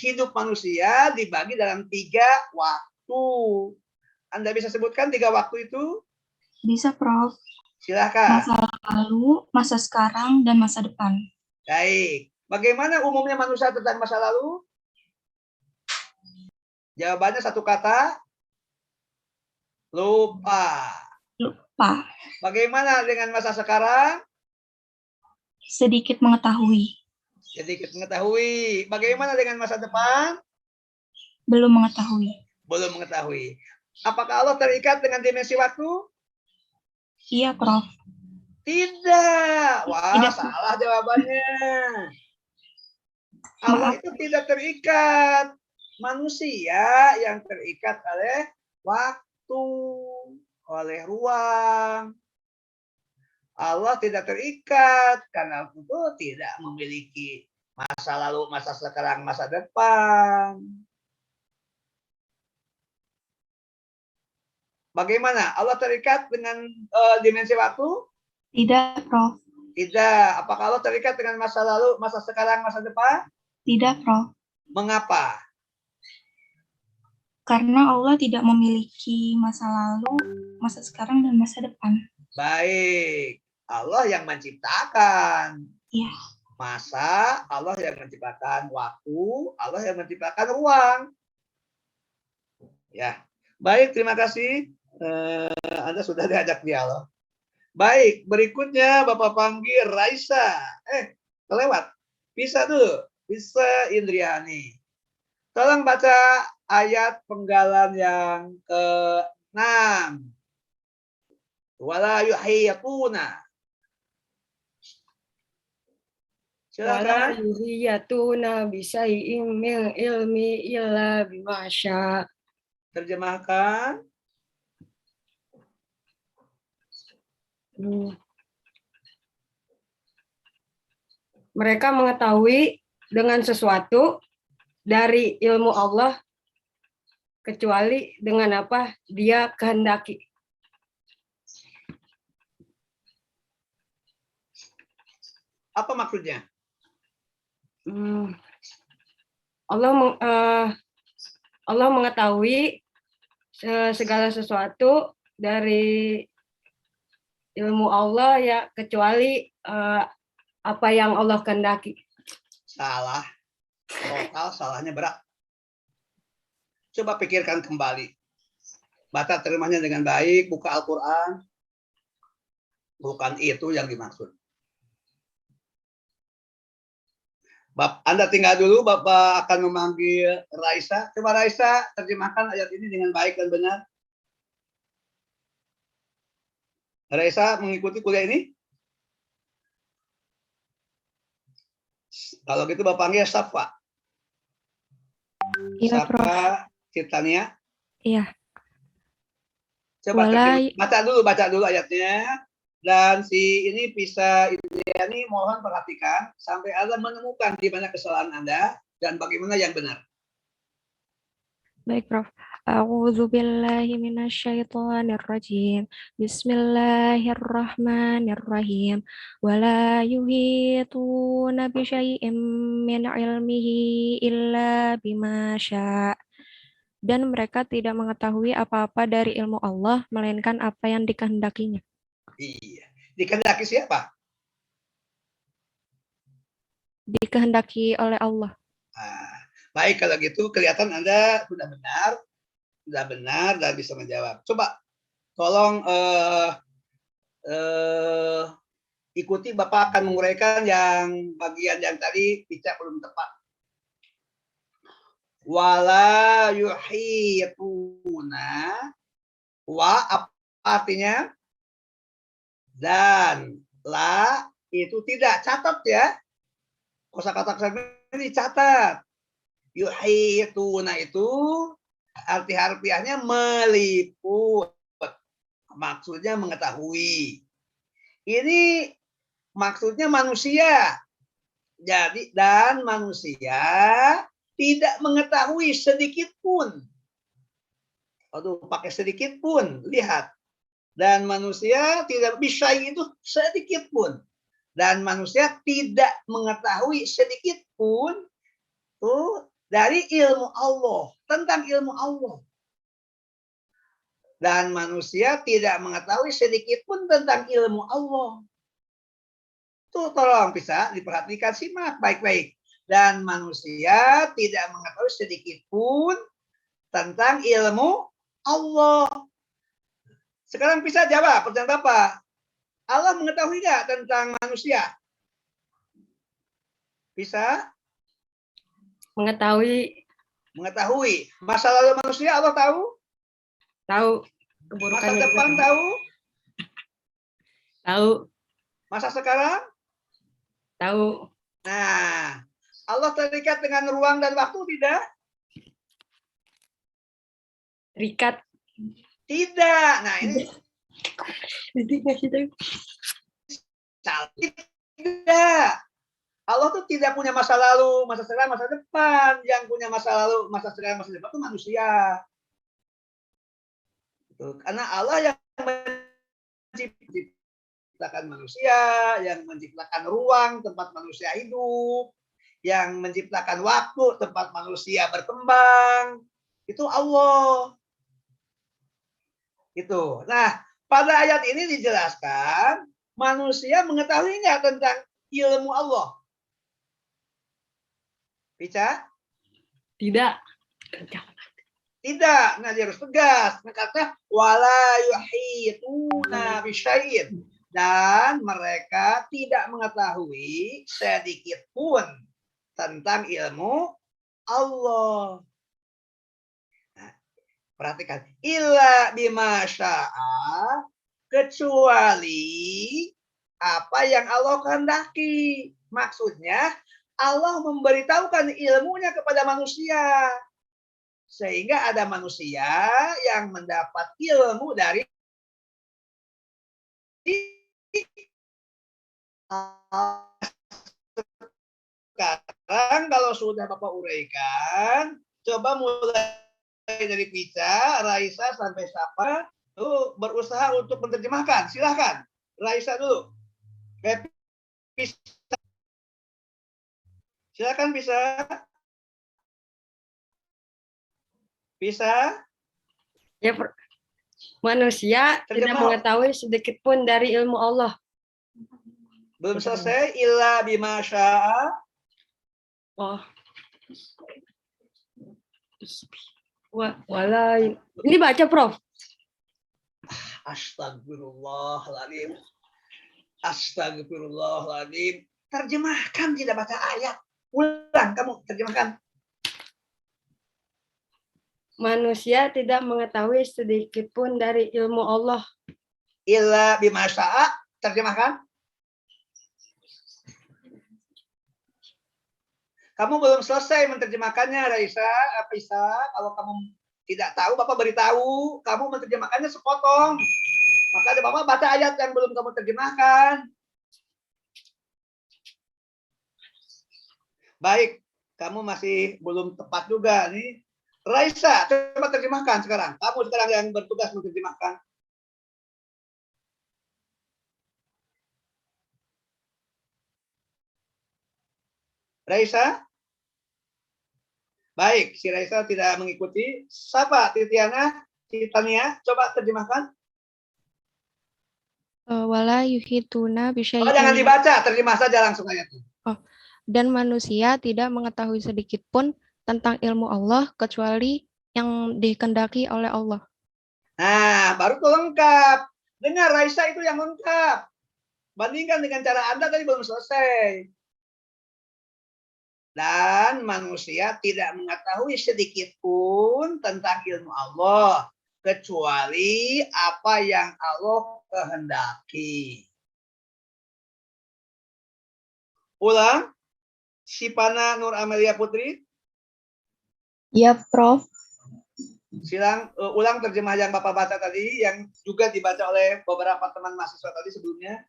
hidup manusia dibagi dalam 3 waktu. Anda bisa sebutkan 3 waktu itu? Bisa, Prof. Silakan. Masa lalu, masa sekarang, dan masa depan. Baik. Bagaimana umumnya manusia tentang masa lalu? Jawabannya 1 kata. Lupa. Lupa. Bagaimana dengan masa sekarang? Sedikit mengetahui. Sedikit mengetahui. Bagaimana dengan masa depan? Belum mengetahui. Belum mengetahui. Apakah Allah terikat dengan dimensi waktu? Iya, Prof. Tidak. Wah, tidak. Salah jawabannya. Allah itu tidak terikat. Manusia yang terikat oleh waktu, oleh ruang. Allah tidak terikat karena itu tidak memiliki masa lalu, masa sekarang, masa depan. Bagaimana? Allah terikat dengan dimensi waktu? Tidak, Prof. Tidak. Apakah Allah terikat dengan masa lalu, masa sekarang, masa depan? Tidak, Prof. Mengapa? Karena Allah tidak memiliki masa lalu, masa sekarang, dan masa depan. Baik. Allah yang menciptakan. Iya. Masa, Allah yang menciptakan waktu, Allah yang menciptakan ruang. Ya. Baik, terima kasih. Anda sudah diajak dialog. Baik, berikutnya Bapak panggil Raisa. Kelewat. Bisa dulu. Bisa Indriani. Tolong baca ayat penggalan yang ke-6. Wala yuhiyatuna. Wala Silakan. yuhiyatuna bisyai'in min ilmi illa bima syaa. Terjemahkan. Mereka mengetahui dengan sesuatu dari ilmu Allah kecuali dengan apa Dia kehendaki. Apa maksudnya? Allah mengetahui segala sesuatu dari ilmu Allah ya kecuali apa yang Allah kehendaki. Salah. Total salahnya berat. Coba pikirkan kembali. Baca terjemahnya dengan baik, buka Al-Quran. Bukan itu yang dimaksud. Anda tinggal dulu, Bapak akan memanggil Raisa. Coba Raisa, terjemahkan ayat ini dengan baik dan benar. Raisa mengikuti kuliah ini? Kalau gitu Bapak panggil Safa. Iya, Prof. Safa Ciptania. Iya. Coba Walai, baca dulu ayatnya. Dan si ini bisa ini mohon perhatikan sampai Anda menemukan di mana kesalahan Anda dan bagaimana yang benar. baik, Prof. A'udzu billahi minasyaitonir rajim. Bismillahirrahmanirrahim. Wala yuhituna bi syai'in min ilmihi illa bima syaa'. Dan mereka tidak mengetahui apa-apa dari ilmu Allah melainkan apa yang dikehendakinya. Iya. Dikehendaki siapa? Dikehendaki oleh Allah. Nah, baik kalau gitu kelihatan Anda sudah benar dan bisa menjawab. Coba tolong ikuti, Bapak akan menguraikan yang bagian yang tadi Ica belum tepat. Wala yuhituna, wa apa artinya? Dan la itu tidak, catat ya. Kosakata ini dicatat. Yuhituna itu arti harfiahnya meliput. Maksudnya mengetahui. Ini maksudnya manusia. Jadi dan manusia tidak mengetahui sedikit pun. Aduh, pakai sedikit pun. Lihat. Dan manusia tidak bisa itu sedikit pun. Dan manusia tidak mengetahui sedikit pun tuh dari ilmu Allah, tentang ilmu Allah. Dan manusia tidak mengetahui sedikit pun tentang ilmu Allah. Tuh tolong bisa diperhatikan, simak baik-baik. Dan manusia tidak mengetahui sedikit pun tentang ilmu Allah. Sekarang bisa jawab pertanyaan Bapak. Allah mengetahui nggak tentang manusia? Bisa? Mengetahui. Mengetahui. Masa lalu manusia Allah tahu? Tahu. Masa depan tahu? Tahu. Masa sekarang? Tahu. Nah, Allah terikat dengan ruang dan waktu tidak? Terikat. Tidak. Nah, ini tidak. Allah tuh tidak punya masa lalu, masa sekarang, masa depan. Yang punya masa lalu, masa sekarang, masa depan itu manusia. Karena Allah yang menciptakan manusia, yang menciptakan ruang tempat manusia hidup, yang menciptakan waktu tempat manusia berkembang, itu Allah. Itu. Nah, pada ayat ini dijelaskan manusia mengetahui nggak tentang ilmu Allah? Bisa? Tidak. Tidak. Nah, dia harus tegas. Kata wala yuhituna bisyai'in. Dan mereka tidak mengetahui sedikit pun tentang ilmu Allah. Nah, perhatikan. Illa bima syaa, kecuali apa yang Allah kehendaki. Maksudnya Allah memberitahukan ilmunya kepada manusia. Sehingga ada manusia yang mendapat ilmu dari sekarang. Kalau sudah Bapak uraikan, coba mulai dari Pica, Raisa sampai Safa, tuh berusaha untuk menerjemahkan. Silahkan, Raisa dulu. Silakan bisa. Bisa? Ya, manusia tidak mengetahui sedikit pun dari ilmu Allah. Belum selesai. Illa bima syaa. Oh. Walai. Ini baca, Prof. Astagfirullahaladzim. Astagfirullahaladzim. Terjemahkan, tidak baca ayat. Ulang kamu terjemahkan. Manusia tidak mengetahui sedikit pun dari ilmu Allah. Illa bima syaa. Terjemahkan. Kamu belum selesai menerjemahkannya, Raisa. Raisa, kalau kamu tidak tahu, Bapak beritahu. Kamu menerjemahkannya sepotong. Maka ada Bapak baca ayat yang belum kamu terjemahkan. Baik, kamu masih belum tepat juga nih. Raisa, coba terjemahkan sekarang. Kamu sekarang yang bertugas menerjemahkan. Raisa? Baik, si Raisa tidak mengikuti. Siapa? Titiana? Titania? Coba terjemahkan. Wala yuhituna bisyai'in. Oh, jangan dibaca, terjemah saja langsung ayatnya. Dan manusia tidak mengetahui sedikit pun tentang ilmu Allah kecuali yang dikehendaki oleh Allah. Nah, baru tuh lengkap. Dengar, Raisa itu yang lengkap. Bandingkan dengan cara Anda tadi belum selesai. Dan manusia tidak mengetahui sedikit pun tentang ilmu Allah kecuali apa yang Allah kehendaki. Ulang, Sipana Nur Amelia Putri. Ya, Prof. Ulang terjemah yang Bapak baca tadi, yang juga dibaca oleh beberapa teman mahasiswa tadi sebelumnya.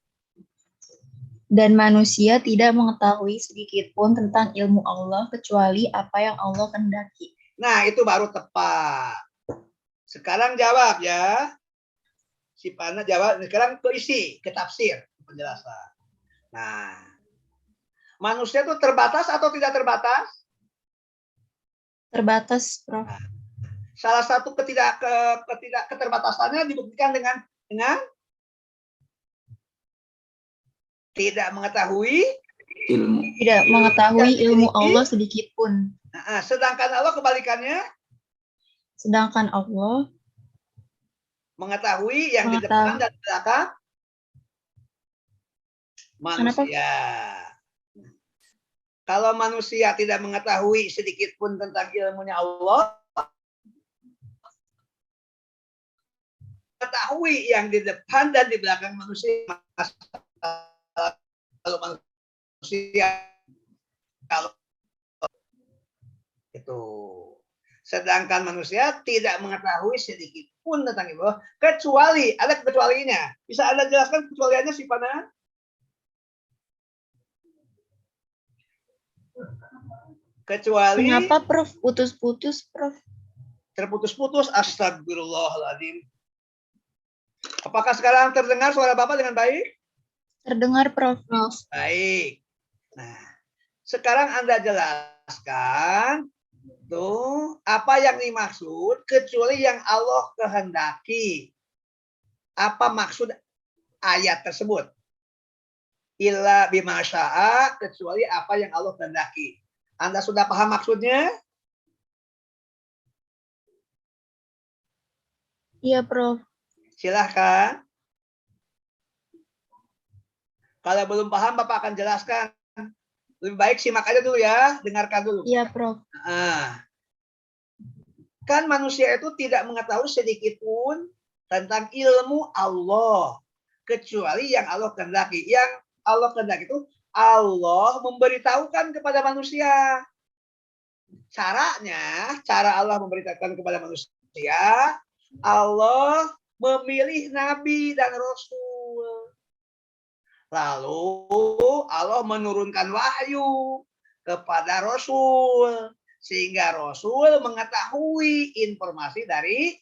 Dan manusia tidak mengetahui sedikit pun tentang ilmu Allah kecuali apa yang Allah kehendaki. Nah, itu baru tepat. Sekarang jawab ya. Si Pana jawab. Sekarang ke isi, ke tafsir, penjelasan. Nah, manusia itu terbatas atau tidak terbatas? Terbatas, Prof. Nah, salah satu keterbatasannya dibuktikan dengan tidak mengetahui ilmu. Tidak mengetahui ilmu Allah sedikit pun. Nah, sedangkan Allah kebalikannya. Sedangkan Allah mengetahui yang di depan dan belakang manusia. Kalau manusia tidak mengetahui sedikit pun tentang ilmunya Allah, mengetahui yang di depan dan di belakang manusia. Kalau manusia kalau itu, sedangkan manusia tidak mengetahui sedikit pun tentang itu kecuali ada kecualinya. Bisa Anda jelaskan kecualiannya, Sipana? Kecuali kenapa, Prof? Putus-putus, Prof. Terputus-putus. Astagfirullahaladzim. Apakah sekarang terdengar suara Bapak dengan baik? Terdengar, Prof. Baik. Nah, sekarang Anda jelaskan tuh apa yang dimaksud kecuali yang Allah kehendaki. Apa maksud ayat tersebut? Illa bima syaa, kecuali apa yang Allah kehendaki. Anda sudah paham maksudnya? Iya, Prof. Silahkan. Kalau belum paham, Bapak akan jelaskan. Lebih baik simak aja dulu ya, dengarkan dulu. Iya, Prof. Nah, kan manusia itu tidak mengetahui sedikit pun tentang ilmu Allah kecuali yang Allah kehendaki. Yang Allah kehendaki itu Allah memberitahukan kepada manusia. Caranya, cara Allah memberitahukan kepada manusia, Allah memilih nabi dan rasul. Lalu Allah menurunkan wahyu kepada Rasul. Sehingga Rasul mengetahui informasi dari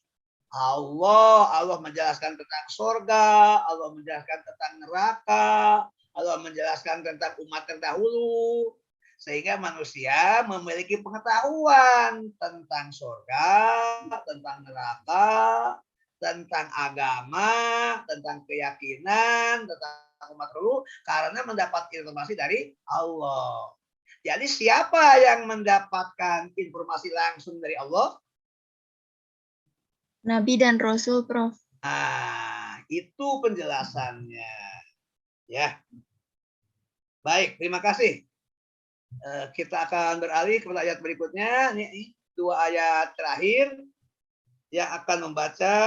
Allah. Allah menjelaskan tentang surga, Allah menjelaskan tentang neraka, Allah menjelaskan tentang umat terdahulu. Sehingga manusia memiliki pengetahuan tentang surga, tentang neraka, tentang agama, tentang keyakinan, tentang umat dulu, karena mendapat informasi dari Allah. Jadi siapa yang mendapatkan informasi langsung dari Allah? Nabi dan Rasul, Prof. Itu penjelasannya. Ya. Baik, terima kasih. Kita akan beralih kepada ayat berikutnya. Ini 2 ayat terakhir yang akan membaca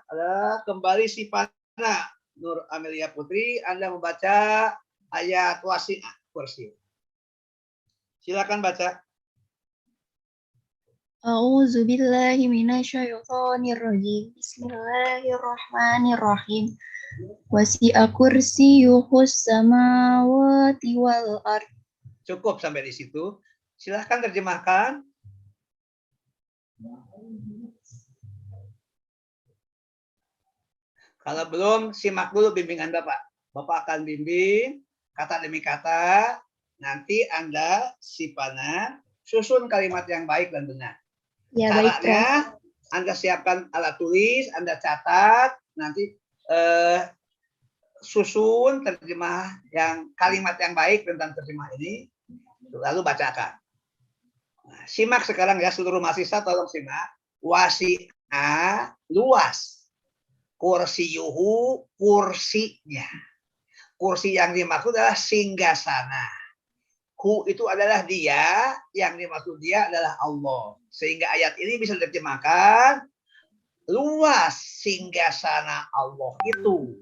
adalah kembali si Pana Nur Amelia Putri. Anda membaca ayat wasi'ah kursi. Silakan baca. A'udzu billahi minasyaitonir rajim. Bismillahirrahmanirrahim. Wasi'a kursiyyuhus samawati wal ard. Cukup sampai di situ. Silahkan terjemahkan. Kalau belum, simak dulu bimbingan Bapak. Bapak akan bimbing kata demi kata. Nanti Anda, si Pana, susun kalimat yang baik dan benar. Ya, baik, Caranya, Anda siapkan alat tulis, Anda catat, nanti susun terjemah yang kalimat yang baik tentang terjemah ini, lalu bacakan. Nah, simak sekarang ya, seluruh mahasiswa tolong simak. Wasi'a, luas. Kursiyuhu, kursinya. Kursi yang dimaksud adalah singgasana. Hu itu adalah dia, yang dimaksud dia adalah Allah. Sehingga ayat ini bisa diterjemahkan, luas singgasana Allah itu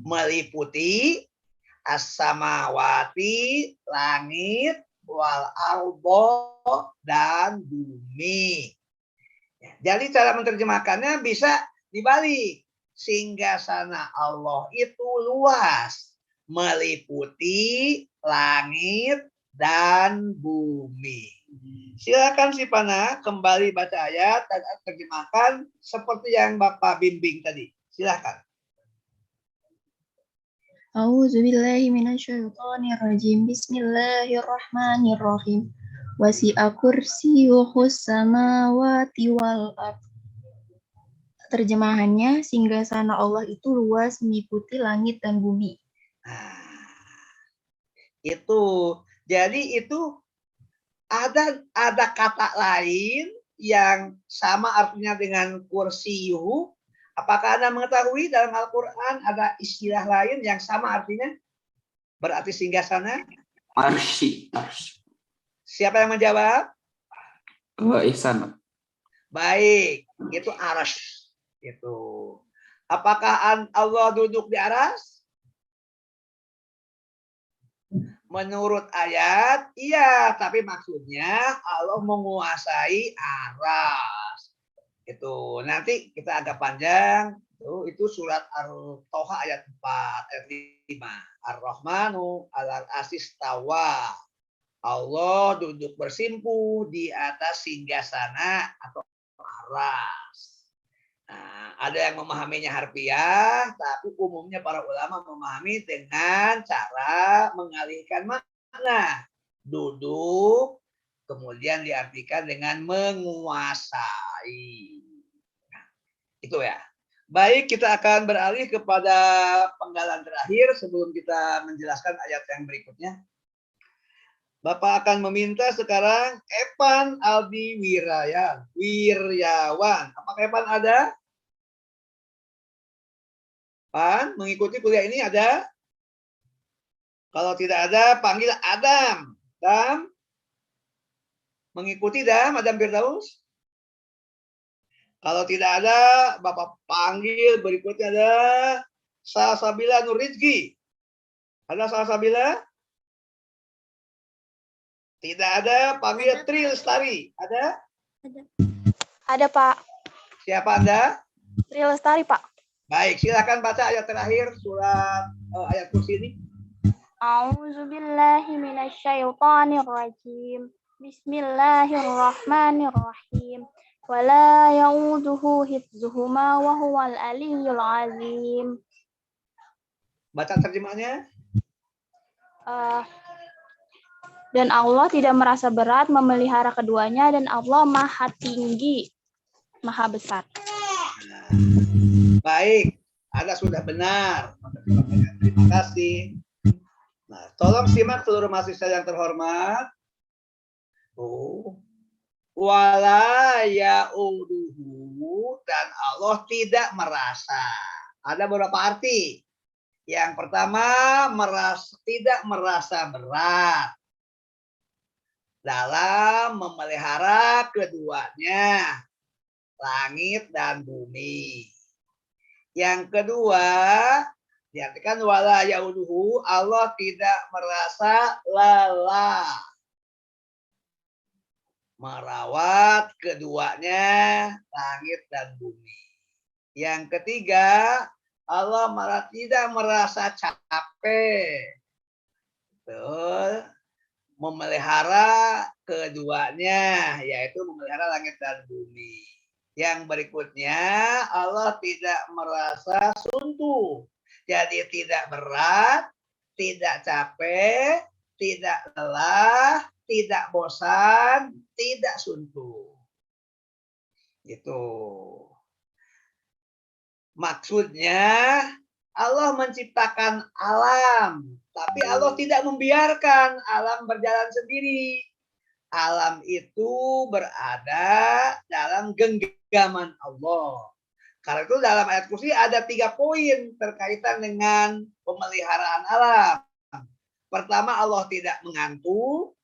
meliputi as-samawati, langit, wal ardo, dan bumi. Jadi cara menerjemahkannya bisa dibalik. Singgasana Allah itu luas, meliputi langit dan bumi. Silakan si Pana kembali baca ayat dan terjemahkan seperti yang Bapak bimbing tadi. Silakan. A'udzu billahi minasyaitonir rajim. Bismillahirrahmanirrahim. Wasi'a kursiyyuhus samawati wal ard. Terjemahannya, singgasana Allah itu luas meliputi langit dan bumi. Itu. Jadi itu ada kata lain yang sama artinya dengan kursiyuhu. Apakah Anda mengetahui dalam Al-Quran ada istilah lain yang sama artinya? Berarti singgasana? Arsy. Siapa yang menjawab? Ihsan. Baik, itu arsy. Itu. Apakah Allah duduk di aras? Menurut ayat, iya, tapi maksudnya Allah menguasai aras. Itu nanti kita agak panjang. Itu surat Al-Toha ayat 4, ayat 5. Ar-Rahmanu alal asistawa. Allah duduk bersimpu di atas singgasana atau aras. Nah, ada yang memahaminya harfiah, tapi umumnya para ulama memahami dengan cara mengalihkan makna. Duduk, kemudian diartikan dengan menguasai. Nah, itu ya. Baik, kita akan beralih kepada penggalan terakhir sebelum kita menjelaskan ayat yang berikutnya. Bapak akan meminta sekarang Evan Aldi Wiryawan. Apakah Evan ada? Pan, mengikuti kuliah ini ada? Kalau tidak ada, panggil Adam. Adam, mengikuti Adam Firdaus? Kalau tidak ada, Bapak panggil berikutnya ada Salsabila Nurizki. Ada Salsabila? Tidak ada, panggil Tri Lestari. Ada? Ada, Pak. Siapa Anda? Tri Lestari, Pak. Baik, silakan baca ayat terakhir surat ayat kursi ini. A'udzu billahi minasyaitonir rajim. Bismillahirrahmanirrahim. Wala ya'uduhu hifdzuhuma wa huwal aliyyul azim. Baca terjemahnya. Dan Allah tidak merasa berat memelihara keduanya dan Allah maha tinggi, maha besar. Baik, Anda sudah benar. Terima kasih. Nah, tolong simak seluruh mahasiswa yang terhormat. wala ya'uduhu, dan Allah tidak merasa. Ada beberapa arti. Yang pertama, tidak merasa berat dalam memelihara keduanya, langit dan bumi. Yang kedua, diartikan wala ya'uduhu, Allah tidak merasa lelah merawat keduanya, langit dan bumi. Yang ketiga, Allah tidak merasa capek memelihara keduanya, yaitu memelihara langit dan bumi. Yang berikutnya, Allah tidak merasa suntuk. Jadi tidak berat, tidak capek, tidak lelah, tidak bosan, tidak suntuk. Gitu. Maksudnya Allah menciptakan alam, tapi Allah tidak membiarkan alam berjalan sendiri. Alam itu berada dalam genggaman Allah. Karena itu dalam ayat kursi ada 3 poin terkaitan dengan pemeliharaan alam. Pertama, Allah tidak mengantuk.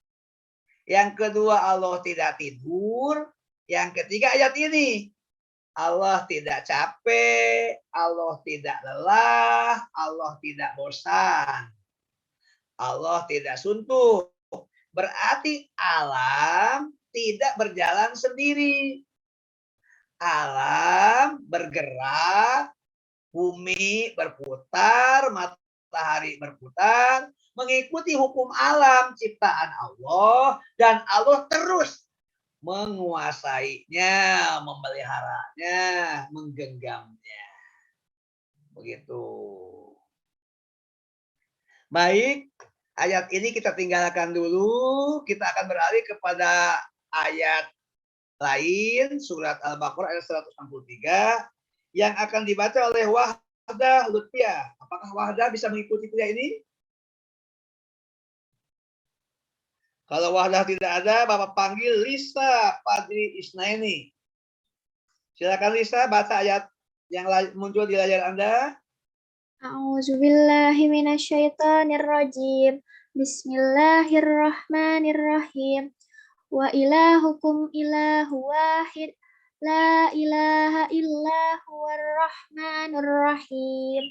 Yang kedua, Allah tidak tidur. Yang ketiga, ayat ini. Allah tidak capek, Allah tidak lelah, Allah tidak bosan. Allah tidak suntuk. Berarti alam tidak berjalan sendiri. Alam bergerak, bumi berputar, matahari berputar, mengikuti hukum alam ciptaan Allah, dan Allah terus menguasainya, memeliharanya, menggenggamnya. Begitu. Baik, ayat ini kita tinggalkan dulu. Kita akan beralih kepada ayat lain, surat Al-Baqarah ayat 163 yang akan dibaca oleh Wahdah Lutfiah. Apakah Wahdah bisa mengikuti kuliah ini? Kalau Wahdah tidak ada, Bapak panggil Lisa Fadri Isnaini. Silakan Lisa, baca ayat yang muncul di layar Anda. A'udzubillahi minasyaitonirrajim. Bismillahirrahmanirrahim. Wa ilahukum ilahu wahid. La ilaha illa huwar rahmanur rahim.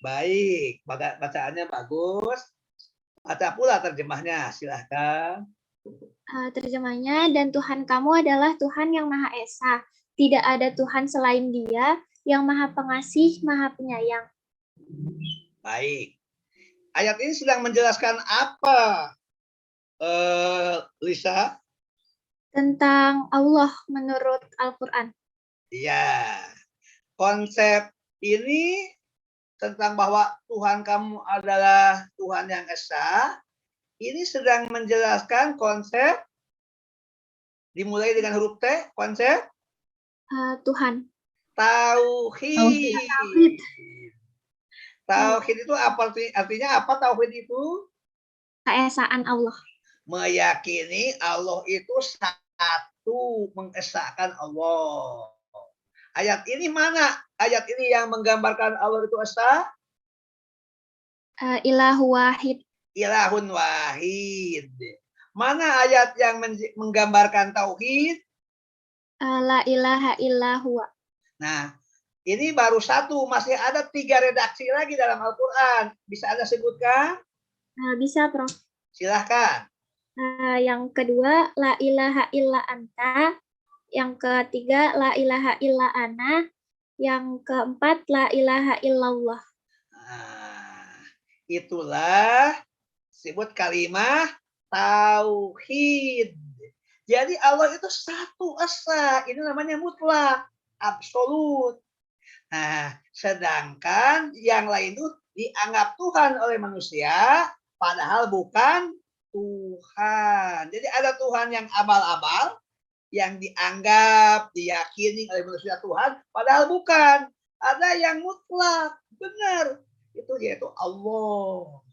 Baik, bacaannya bagus. Baca pula terjemahnya, silahkan. Terjemahnya, dan Tuhan kamu adalah Tuhan yang Maha Esa. Tidak ada Tuhan selain Dia, yang Maha Pengasih, Maha Penyayang. Baik. Ayat ini sedang menjelaskan apa, Lisa? Tentang Allah menurut Al-Quran. Iya. Konsep ini tentang bahwa Tuhan kamu adalah Tuhan yang Esa, ini sedang menjelaskan konsep, dimulai dengan huruf T, konsep Tuhan. Tauhid. Tauhid itu apa artinya apa tauhid itu? Keesaan Allah. Meyakini Allah itu satu, mengesahkan Allah. Ayat ini mana? Ayat ini yang menggambarkan Allah itu esa? Ilahu wahid. Ilahun wahid. Mana ayat yang menggambarkan tauhid? La ilaha illa huwa. Nah, ini baru satu, masih ada 3 redaksi lagi dalam Al-Quran. Bisa Anda sebutkan? Bisa, Prof. Silahkan. Yang kedua, la ilaha illa anta. Yang ketiga, la ilaha illa ana. Yang keempat, la ilaha illallah. Itulah sebut kalimat tauhid. Jadi Allah itu satu esa. Ini namanya mutlak, absolut. Nah, sedangkan yang lain itu dianggap Tuhan oleh manusia, padahal bukan Tuhan. Jadi ada Tuhan yang abal-abal, yang dianggap, diyakini oleh manusia Tuhan, padahal bukan. Ada yang mutlak, benar. Itu yaitu Allah.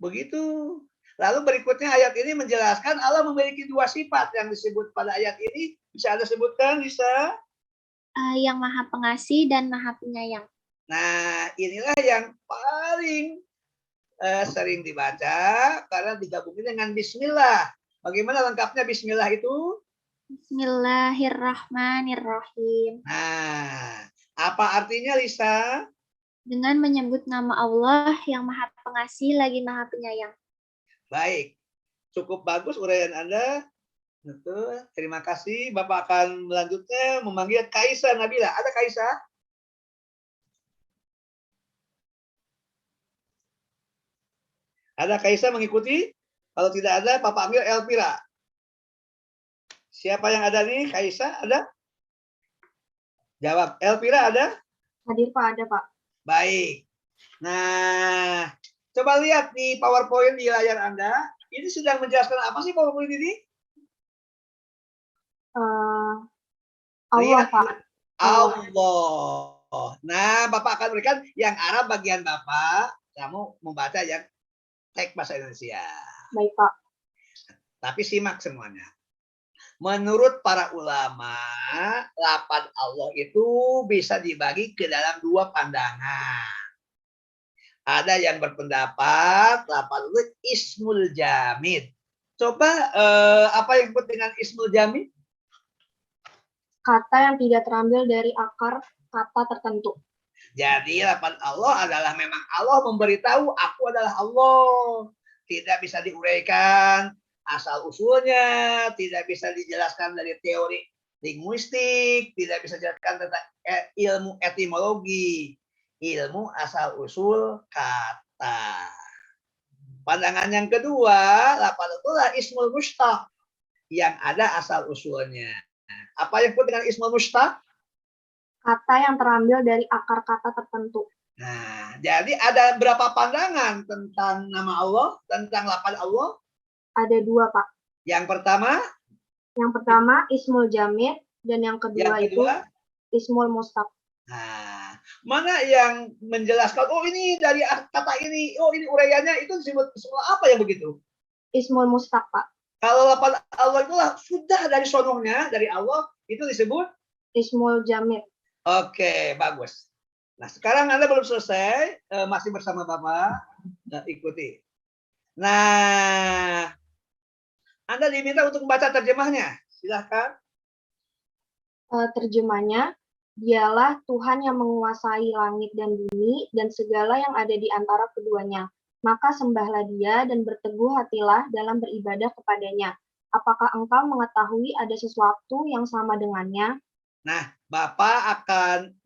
Begitu. Lalu berikutnya ayat ini menjelaskan Allah memiliki dua sifat yang disebut pada ayat ini. Bisa Anda sebutkan, Lisa? Yang Maha Pengasih dan Maha Penyayang. Nah, inilah yang paling sering dibaca karena digabungin dengan Bismillah. Bagaimana lengkapnya Bismillah itu? Bismillahirrahmanirrahim. Nah, apa artinya, Lisa? Dengan menyebut nama Allah yang Maha Pengasih lagi Maha Penyayang. Baik, cukup bagus uraian Anda. Betul. Terima kasih. Bapak akan melanjutnya memanggil Kaisa Nabila. Ada Kaisa? Ada Kaisa mengikuti? Kalau tidak ada, Bapak panggil Elvira. Siapa yang ada nih? Kaisa ada? Jawab. Elvira ada? Hadir Pak, ada Pak. Baik. Nah, coba lihat di PowerPoint di layar Anda. Ini sedang menjelaskan apa sih PowerPoint ini? Allah Lihat. Pak. Allah. Nah, Bapak akan berikan yang Arab bagian Bapak. Kamu membaca yang teks bahasa Indonesia. Baik Pak. Tapi simak semuanya. Menurut para ulama, lafaz Allah itu bisa dibagi ke dalam dua pandangan. Ada yang berpendapat lafaz ismul jamid. Coba apa yang disebut dengan ismul jamid? Kata yang tidak terambil dari akar kata tertentu. Jadi lafaz Allah adalah memang Allah memberitahu aku adalah Allah. Tidak bisa diuraikan asal usulnya, tidak bisa dijelaskan dari teori linguistik, tidak bisa dijelaskan tentang ilmu etimologi, ilmu asal usul kata. Pandangan yang kedua, lafaz itulah ismul mustaq yang ada asal usulnya. Apa yang disebut dengan ismul mustaq? Kata yang terambil dari akar kata tertentu. Nah, jadi ada berapa pandangan tentang nama Allah, tentang lafaz Allah? Ada dua, Pak. Yang pertama? Yang pertama ismul jamid dan yang kedua itu ismul mustaq. Nah, mana yang menjelaskan, oh ini dari kata ini, oh ini uraiannya, itu disebut apa yang begitu? Ismul mustaq, Pak. Kalau lafaz Allah itulah sudah dari sonohnya, dari Allah, itu disebut? Ismul jamid. Oke, bagus. Nah, sekarang Anda belum selesai, masih bersama Bapak, ikuti. Nah, Anda diminta untuk membaca terjemahnya. Silahkan. Terjemahnya, dialah Tuhan yang menguasai langit dan bumi dan segala yang ada di antara keduanya. Maka sembahlah Dia dan berteguh hatilah dalam beribadah kepadanya. Apakah engkau mengetahui ada sesuatu yang sama dengannya? Nah, Bapak akan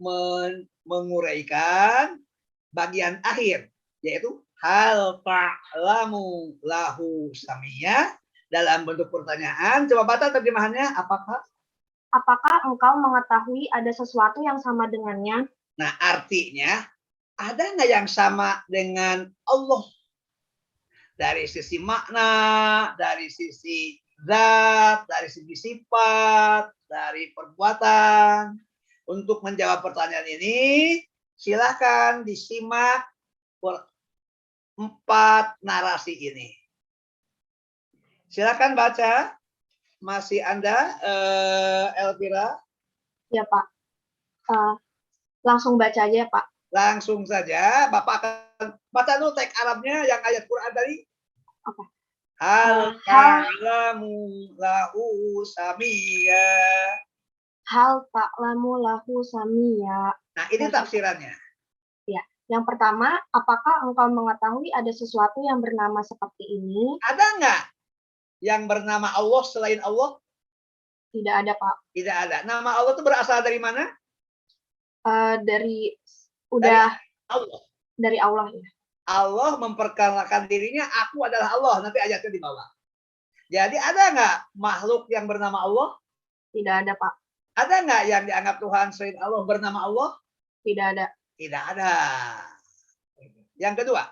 menguraikan bagian akhir, yaitu hal ta'lamu lahu samiyah dalam bentuk pertanyaan. Coba baca terjemahannya, Apakah engkau mengetahui ada sesuatu yang sama dengannya? Nah, artinya ada nggak yang sama dengan Allah? Dari sisi makna, dari sisi zat, dari segi sifat, dari perbuatan. Untuk menjawab pertanyaan ini, silakan disimak 4 narasi ini. Silakan baca. Masih Anda, Elvira? Ya, Pak. Langsung baca aja, Pak. Langsung saja. Bapak akan baca dulu teks Arabnya yang ayat Quran tadi. Oke. Hal ta'lamu lahu samiyya. Hal ta'lamu lahu samiyya. Nah, ini tafsirannya. Ya. Yang pertama, apakah engkau mengetahui ada sesuatu yang bernama seperti ini? Ada nggak yang bernama Allah selain Allah? Tidak ada, Pak. Tidak ada. Nama Allah itu berasal dari mana? Dari Allah. Dari Allah ya. Allah memperkenalkan dirinya, aku adalah Allah. Nanti ayatnya di bawah. Jadi ada nggak makhluk yang bernama Allah? Tidak ada, Pak. Ada nggak yang dianggap Tuhan selain Allah bernama Allah? Tidak ada. Tidak ada. Yang kedua.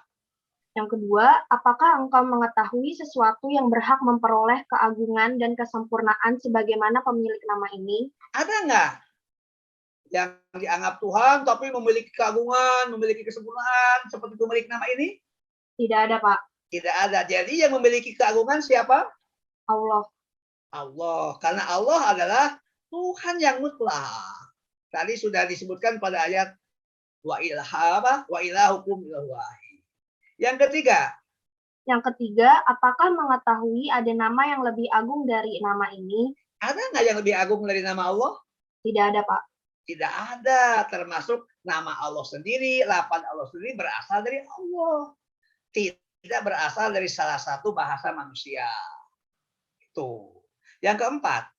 Yang kedua, apakah engkau mengetahui sesuatu yang berhak memperoleh keagungan dan kesempurnaan sebagaimana pemilik nama ini? Ada nggak yang dianggap Tuhan tapi memiliki keagungan, memiliki kesempurnaan seperti pemilik nama ini? Tidak ada, Pak. Tidak ada. Jadi yang memiliki keagungan siapa? Allah. Allah. Karena Allah adalah Tuhan yang mutlak. Tadi sudah disebutkan pada ayat wa ilahukum ilahu wahid. Yang ketiga. Yang ketiga, apakah mengetahui ada nama yang lebih agung dari nama ini? Ada nggak yang lebih agung dari nama Allah? Tidak ada, Pak. Tidak ada. Termasuk nama Allah sendiri, lafaz Allah sendiri berasal dari Allah. Tidak berasal dari salah satu bahasa manusia. Itu. Yang keempat.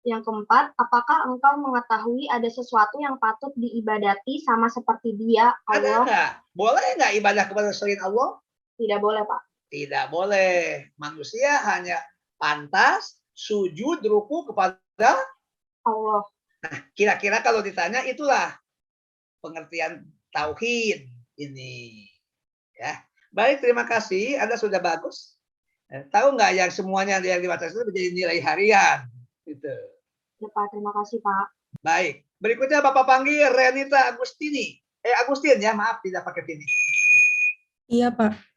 Yang keempat, apakah engkau mengetahui ada sesuatu yang patut diibadati sama seperti Dia, Ada Allah? nggak? Boleh nggak ibadah kepada selain Allah? Tidak boleh, Pak. Tidak boleh. Manusia hanya pantas sujud ruku kepada Allah. Nah, kira-kira kalau ditanya itulah pengertian tauhid ini. Ya. Baik, terima kasih. Anda sudah bagus. Tahu nggak yang semuanya yang dibaca itu menjadi nilai harian? Gitu. Ya, Pak. Terima kasih, Pak. Baik. Berikutnya Bapak panggil Renita Agustini. Agustin ya, maaf tidak pakai ini. Iya, Pak.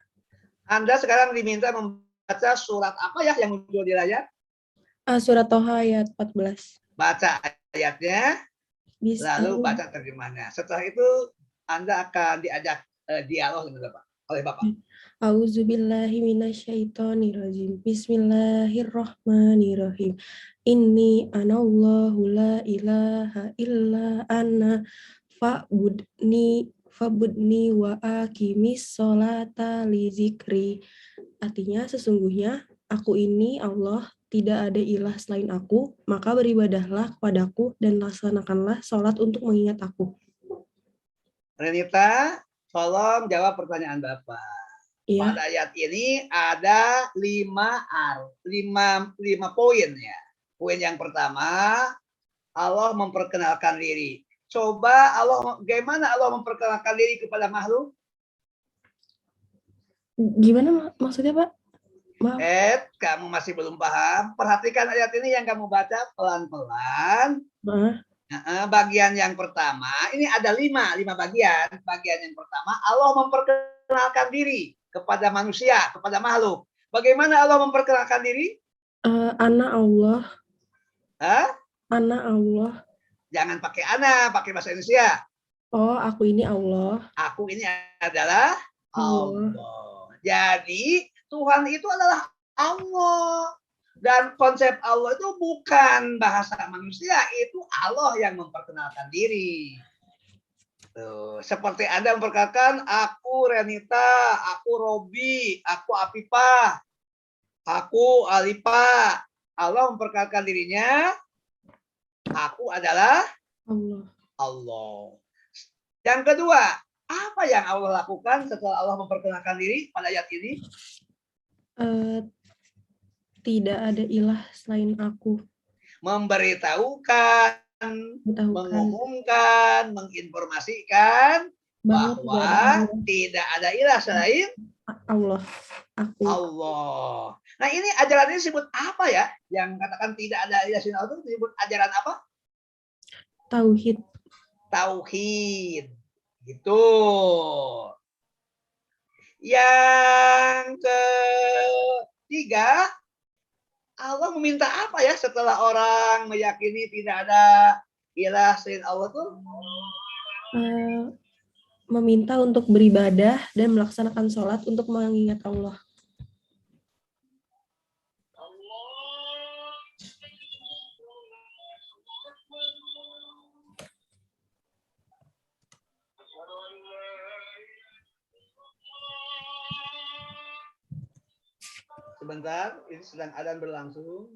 Anda sekarang diminta membaca surat apa ya yang muncul di layar? Surat Toha ayat 14. Baca ayatnya, lalu baca terjemahnya. Setelah itu Anda akan diajak dialog oleh Bapak. Auzubillahi minasyaitonirrajim. Bismillahirrahmanirrahim. Inni anallahu la ilaha illa ana fa'budni wa aqimis sholata li zikri. Artinya sesungguhnya aku ini Allah, tidak ada ilah selain aku, maka beribadahlah kepadaku dan laksanakanlah sholat untuk mengingat aku. Renita, tolong jawab pertanyaan Bapak. Iya. Pada ayat ini ada 5 poin ya. Poin yang pertama, Allah memperkenalkan diri. Coba bagaimana Allah memperkenalkan diri kepada makhluk? Gimana maksudnya, Pak? Maaf. Kamu masih belum paham. Perhatikan ayat ini yang kamu baca pelan-pelan. Bagian yang pertama, ini ada 5 bagian. Bagian yang pertama, Allah memperkenalkan diri kepada manusia, kepada makhluk. Bagaimana Allah memperkenalkan diri? Ana Allah. Hah? Ana Allah. Jangan pakai ana, pakai bahasa Indonesia. Oh, aku ini Allah. Aku ini adalah Allah. Jadi Tuhan itu adalah Allah. Dan konsep Allah itu bukan bahasa manusia, itu Allah yang memperkenalkan diri. Tuh, seperti Anda memperkenalkan, aku Renita, aku Robi, aku Apipah, aku Alipa. Allah memperkenalkan dirinya, aku adalah Allah. Yang kedua, apa yang Allah lakukan setelah Allah memperkenalkan diri pada ayat ini? Tidak ada ilah selain aku. Memberitahukan, mengumumkan, menginformasikan bahwa tidak ada ilah selain Allah. Allah. Nah, ini ajaran ini disebut apa ya? Yang katakan tidak ada ilah selain Allah itu disebut ajaran apa? Tauhid. Tauhid. Gitu. Yang ketiga, Allah meminta apa ya setelah orang meyakini tidak ada ilah selain Allah tuh? Meminta untuk beribadah dan melaksanakan sholat untuk mengingat Allah. Sebentar, ini sedang adzan berlangsung.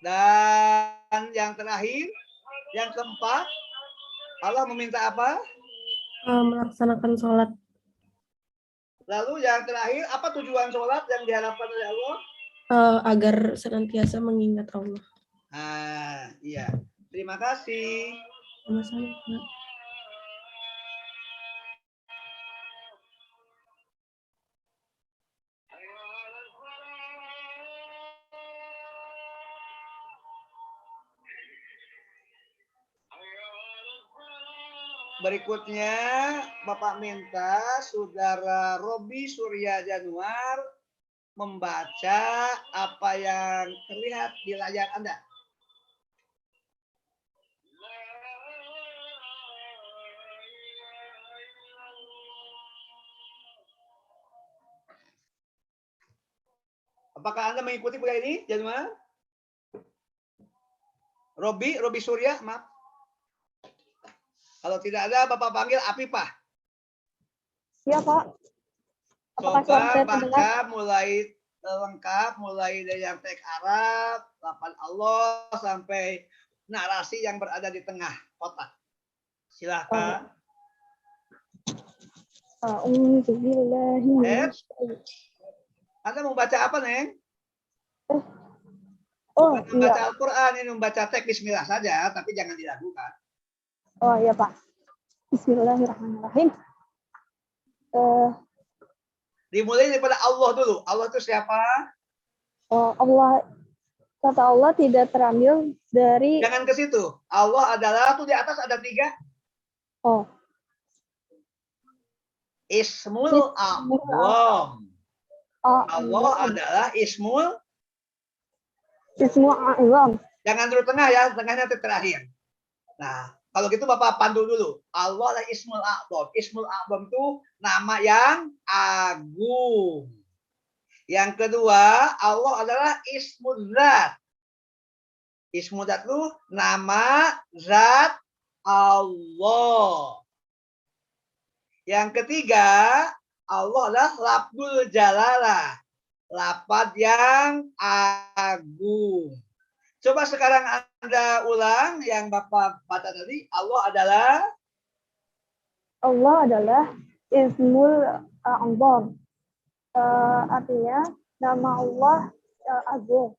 Dan yang terakhir, yang keempat, Allah meminta apa? Melaksanakan sholat. Lalu yang terakhir, apa tujuan sholat yang diharapkan oleh Allah? Agar senantiasa mengingat Allah. Iya. Terima kasih. Sama-sama. Berikutnya Bapak minta Saudara Robi Surya Januar membaca apa yang terlihat di layar Anda. Apakah Anda mengikuti kuliah ini, Januar? Robi Surya, maaf. Kalau tidak ada, Bapak panggil Apipah. Siap, Pak. Apakah suara Coba saya baca terdengar? mulai lengkap, mulai dari yang teks Arab, lafaz Allah, sampai narasi yang berada di tengah kotak. Silakan. Anda mau baca apa, Neng? Bukan membaca Al-Quran, ini membaca teks Bismillah saja, tapi jangan diragukan. Oh iya, Pak. Bismillahirrahmanirrahim. Dimulai daripada Allah dulu. Allah itu siapa? Allah, kata Allah tidak terambil dari... Jangan ke situ. Allah adalah, tuh di atas ada 3. Oh. Ismul A'zam. Allah adalah Ismul A'zam. Jangan dulu tengah ya, tengahnya terakhir. Nah, kalau gitu Bapak pandu dulu. Allah adalah Ismul A'zam. Ismul A'zam itu nama yang agung. Yang kedua, Allah adalah Ismul Zat. Ismul Zat itu nama Zat Allah. Yang ketiga, Allah adalah Lafzul Jalalah. Lafaz yang agung. Coba sekarang Anda ulang yang Bapak baca tadi. Allah adalah Ismul A'zam. Artinya nama Allah agung.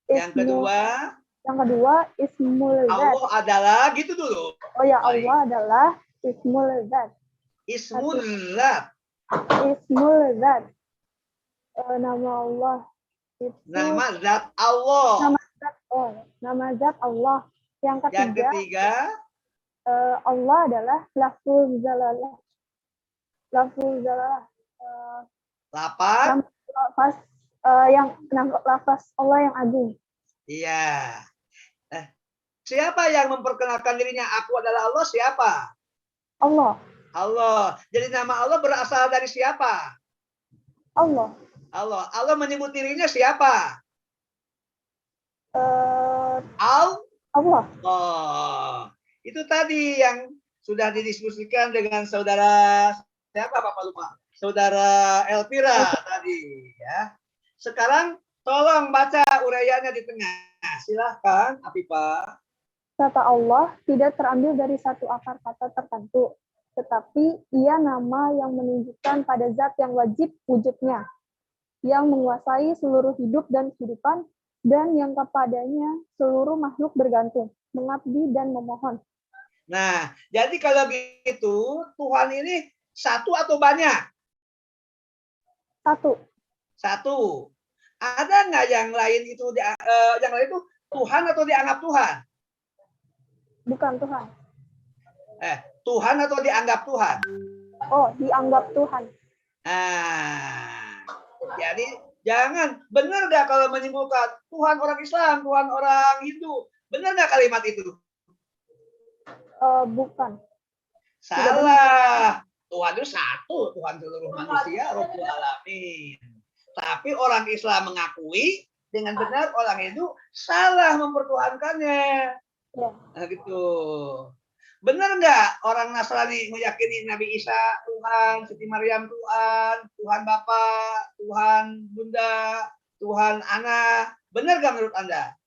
Yang kedua, Ismul Zat. Allah adalah gitu dulu. Oh ya, Allah adalah Ismul Zat. Ismul Zat. Ismul Zat. Nama Allah itu nama Zat Allah. Nama Zat Allah. Yang ketiga, Allah adalah Lafzul Jalalah. Lafzul Jalalah. Lafaz lafaz Allah yang agung. Iya. Siapa yang memperkenalkan dirinya aku adalah Allah? Siapa? Allah. Allah. Jadi nama Allah berasal dari siapa? Allah. Allah menyebut dirinya siapa? Allah. Oh, itu tadi yang sudah didiskusikan dengan saudara siapa Bapak lupa? Saudara Elvira tadi ya. Sekarang tolong baca uraiannya di tengah. Silahkan, Apipah. Kata Allah tidak terambil dari satu akar kata tertentu, tetapi ia nama yang menunjukkan pada zat yang wajib wujudnya, yang menguasai seluruh hidup dan kehidupan, dan yang kepadanya seluruh makhluk bergantung, mengabdi dan memohon. Nah, jadi kalau gitu, Tuhan ini satu atau banyak? Satu. Ada nggak yang lain itu Tuhan atau dianggap Tuhan? Bukan Tuhan. Tuhan atau dianggap Tuhan? Oh, dianggap Tuhan. Jadi jangan, benar nggak kalau menyimpulkan Tuhan orang Islam, Tuhan orang Hindu, benar nggak kalimat itu? Bukan. Salah. Tuhan itu satu, Tuhan seluruh manusia, Rabbul Alamin. Tapi orang Islam mengakui dengan benar, orang Hindu salah mempertuhankannya. Ya. Nah, gitu. Benar nggak orang Nasrani meyakini Nabi Isa Tuhan, Siti Maryam Tuhan, Tuhan Bapa, Tuhan Bunda, Tuhan Anak? Benar nggak menurut Anda?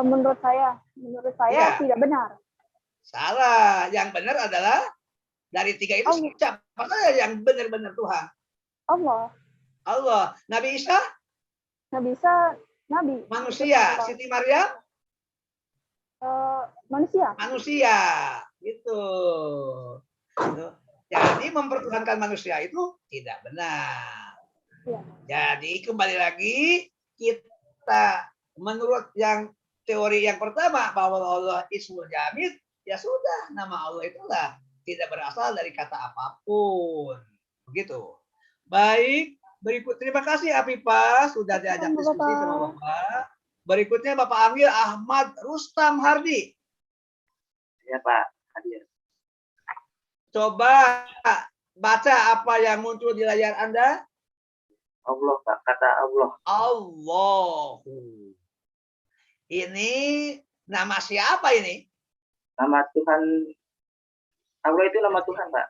Menurut saya Ya. tidak benar. Salah. Yang benar adalah dari 3 itu siapa saja yang benar-benar Tuhan? Allah. Nabi Isa? Nabi Isa, Nabi. Manusia. Siti Maryam? Manusia. Gitu. Jadi mempertuhankan manusia itu tidak benar. Ya. Jadi kembali lagi kita menurut yang teori yang pertama bahwa Allah Ismul Jamid, ya sudah, nama Allah itulah tidak berasal dari kata apapun. Begitu. Baik, berikut. Terima kasih Afifah sudah diajak diskusi sama Bapak. Berikutnya Bapak Amir Ahmad Rustam Hardi. Ya Pak, hadir. Coba baca apa yang muncul di layar Anda. Allah Pak, kata Allah. Allahu. Ini nama siapa ini? Nama Tuhan. Allah itu nama Tuhan Pak.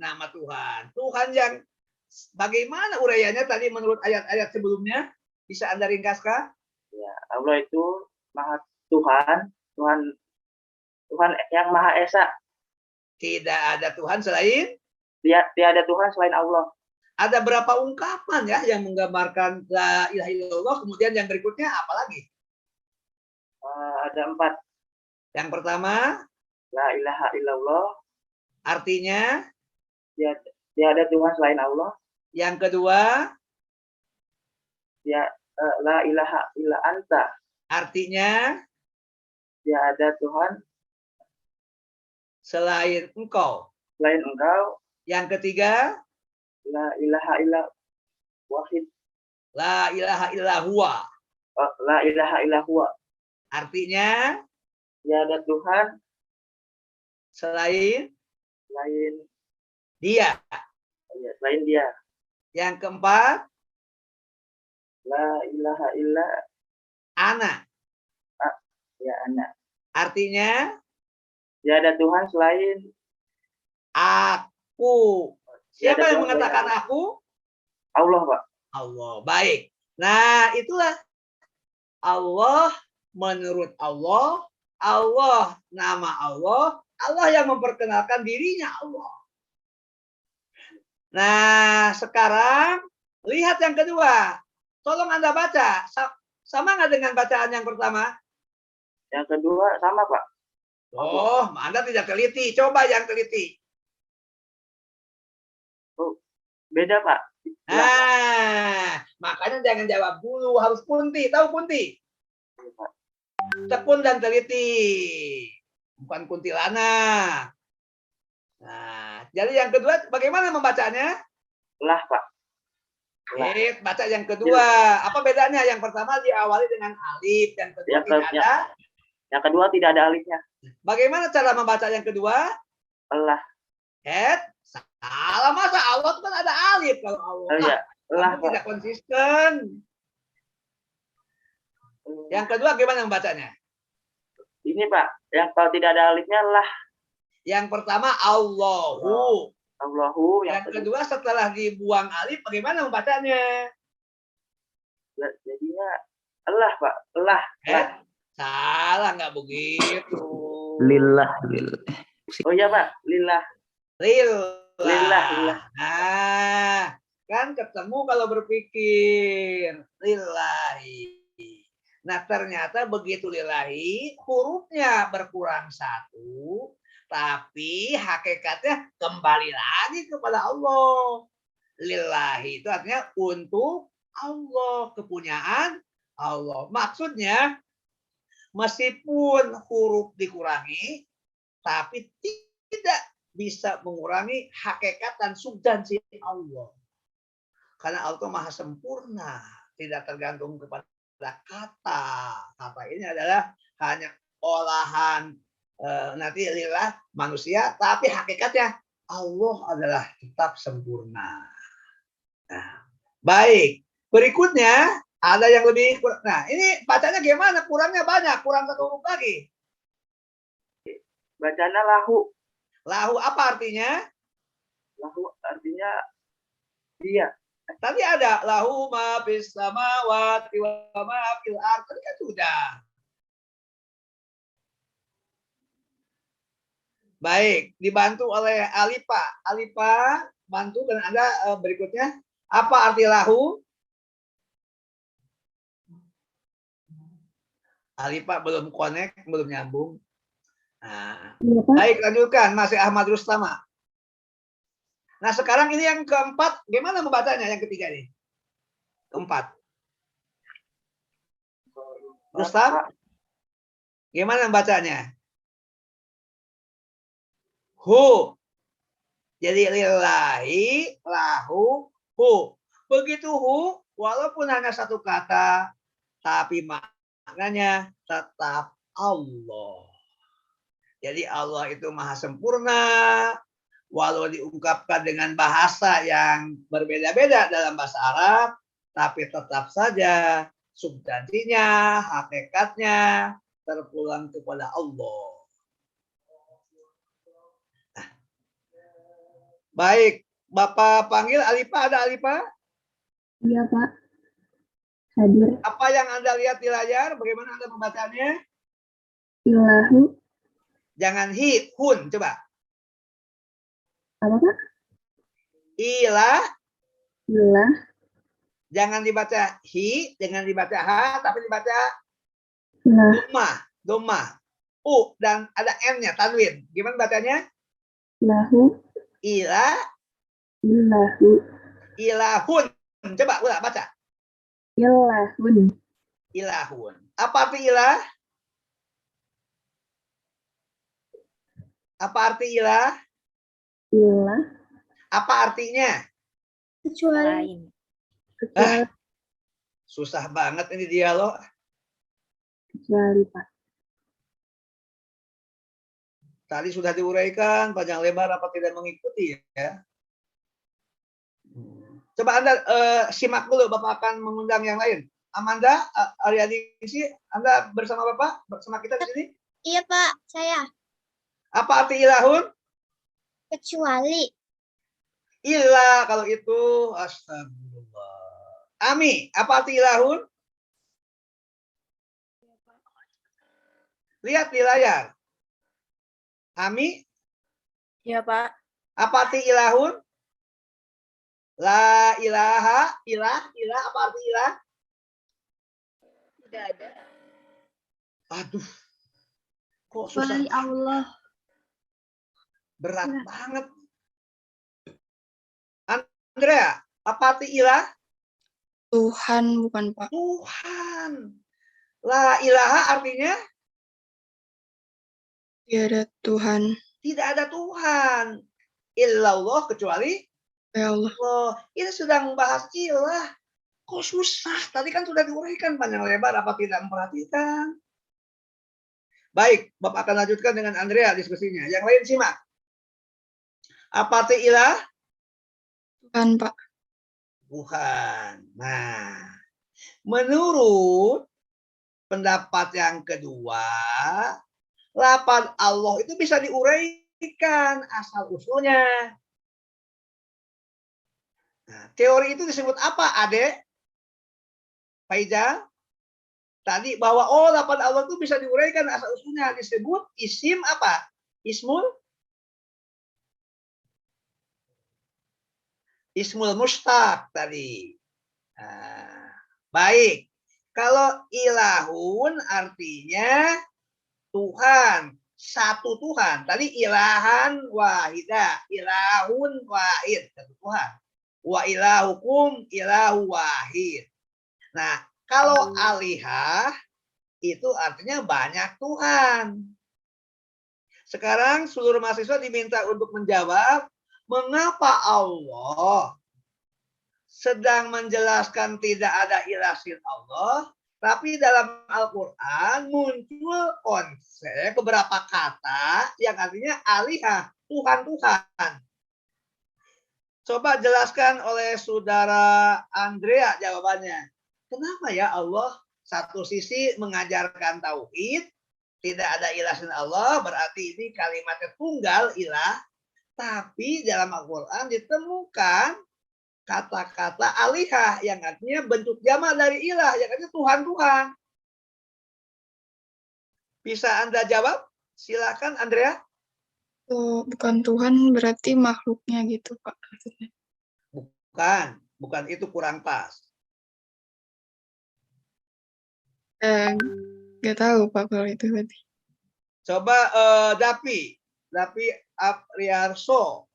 Nama Tuhan. Tuhan yang bagaimana uraiannya tadi menurut ayat-ayat sebelumnya? Bisa Anda ringkaskan? Ya, Allah itu Maha Tuhan, Tuhan yang Maha Esa. Tidak ada Tuhan selain? Tiada Tuhan selain Allah. Ada berapa ungkapan ya yang menggambarkan la ilaha illallah, kemudian yang berikutnya apa lagi? Ada 4. Yang pertama, la ilaha illallah. Artinya? Tiada Tuhan selain Allah. Yang kedua? La ilaha illa anta. Artinya? Tiada Tuhan selain engkau. Selain engkau. Yang ketiga? La ilaha illa wahid. La ilaha illa huwa. La ilaha illa huwa. Artinya? Tiada Tuhan selain Dia. Ya, selain Dia. Yang keempat? La ilaha illa ana. Ya, ana. Artinya? Tiada Tuhan selain aku. Siapa yang mengatakan aku? Allah, Pak. Allah. Baik. Nah, itulah Allah menurut Allah, Allah nama Allah, Allah yang memperkenalkan dirinya Allah. Nah, sekarang lihat yang kedua. Tolong Anda baca. Sama nggak dengan bacaan yang pertama? Yang kedua sama, Pak. Oh, Anda tidak teliti. Coba yang teliti. Oh, beda, Pak. Nah, makanya jangan jawab dulu. Harus punti. Tahu punti? Tekun dan teliti. Bukan kuntilanak. Nah, jadi yang kedua bagaimana membacanya? Lah, Pak. Baca yang kedua. Apa bedanya? Yang pertama diawali dengan alif, yang kedua tidak ada. Yang kedua tidak ada alifnya. Bagaimana cara membaca yang kedua? Allah. Salah, masa Allah itu kan ada alif kalau Allah. Ya. Allah tidak konsisten. Yang kedua gimana membacanya? Ini Pak, yang kalau tidak ada alifnya lah. Yang pertama Allahu. Allahu. Yang kedua setelah dibuang alif bagaimana membacanya? Jadinya Allah Pak, Allah. Salah, nggak begitu. Lillah. Oh iya Pak, lillah. Lillah. Nah, kan ketemu kalau berpikir lillahi. Nah, ternyata begitu lillahi, hurufnya berkurang 1, tapi hakikatnya kembali lagi kepada Allah. Lillahi itu artinya untuk Allah, kepunyaan Allah. Maksudnya, meskipun huruf dikurangi, tapi tidak bisa mengurangi hakikat dan substansi Allah. Karena Allah maha sempurna, tidak tergantung kepada kata. Kata ini adalah hanya olahan nanti lillah manusia, tapi hakikatnya Allah adalah tetap sempurna. Nah, baik. Berikutnya ada yang lebih. Nah, ini bacanya gimana? Kurangnya banyak, kurang 1 huruf lagi. Bacanya lahu. Lahu apa artinya? Lahu artinya dia. Tadi ada lahu ma fis samawati wa ma fil ardh, kan sudah. Baik, dibantu oleh Alipa. Alipa bantu dan Anda berikutnya. Apa arti lahu? Alipa belum connect, belum nyambung. Nah, baik, lanjutkan masih Ahmad Rustama. Nah, sekarang ini yang keempat, gimana membacanya yang ketiga ini? Keempat. Rustam? Gimana membacanya? hu. Jadi lillahi, lahu, hu. Begitu hu, walaupun hanya satu kata, tapi maknanya tetap Allah. Jadi Allah itu maha sempurna, walau diungkapkan dengan bahasa yang berbeda-beda dalam bahasa Arab, tapi tetap saja substansinya, hakikatnya terpulang kepada Allah. Baik, Bapak panggil Alifa, ada Alifa? Iya, Pak. Hadir. Apa yang Anda lihat di layar? Bagaimana Anda membacanya? Ilahu. Jangan hi, hun, coba. Apa, Pak? Ilah. Ilah. Jangan dibaca hi, jangan dibaca ha, tapi dibaca Ilah. doma. U, dan ada N-nya, tanwin. Gimana bacanya? Ilahu. Ilah. Ilahu. Ilahun. Coba ulang baca. Ilahun. Ilahun. Apa arti ilah? Apa arti ilah? Ilah. Apa artinya? Kecuali. Susah banget ini dialog. Kecuali, Pak. Tadi sudah diuraikan panjang lebar, apa tidak mengikuti ya? Coba Anda simak dulu, Bapak akan mengundang yang lain. Amanda, Aryadisi, Anda bersama Bapak, bersama kita di sini? Iya, Pak, saya. Apa arti ilahun? Kecuali. Ilah kalau itu, astagfirullah. Ami, apa arti ilahun? Lihat di layar. Ami? Iya, Pak. Apa arti ilahun? La ilaha, ilah, apa arti ilah? Tidak ada. Aduh, kok susah? Kecuali Allah. Berat banget. Andrea, apa arti ilah? Tuhan, bukan Pak. Tuhan. La ilaha artinya? Tiada Tuhan. Tidak ada Tuhan. Illallah kecuali Ya Allah. Allah. Ini sedang membahas ilah. Kok susah? Tadi kan sudah diuraikan panjang lebar, apa tidak memperhatikan? Baik, Bapak akan lanjutkan dengan Andrea diskusinya. Yang lain simak. Apa arti ilah? Tuhan, Pak. Tuhan. Nah, menurut pendapat yang kedua, lafaz Allah itu bisa diuraikan asal usulnya. Nah, teori itu disebut apa, Ade? Faizal? Tadi bahwa lafaz Allah itu bisa diuraikan asal usulnya, disebut isim apa? Ismul mustaq tadi. Nah, baik. Kalau ilahun artinya Tuhan, satu Tuhan. Tadi ilahan wahidah, ilahun wahid, satu Tuhan. Wa ilahukum ilahu wahid. Nah, kalau alihah itu artinya banyak Tuhan. Sekarang seluruh mahasiswa diminta untuk menjawab mengapa Allah sedang menjelaskan tidak ada ilah selain Allah, tapi dalam Al-Quran muncul konsep beberapa kata yang artinya alihah, Tuhan-Tuhan. Coba jelaskan oleh saudara Andrea jawabannya. Kenapa ya Allah satu sisi mengajarkan tauhid, tidak ada ilah selain Allah, berarti ini kalimatnya tunggal ilah, tapi dalam Al-Quran ditemukan kata-kata alihah yang artinya bentuk jamak dari ilah, yang artinya Tuhan-Tuhan. Bisa Anda jawab? Silakan Andrea. Oh, bukan Tuhan berarti makhluknya gitu, Pak. Bukan itu kurang pas. Nggak tahu Pak kalau itu berarti. Coba Dapi Apriarso.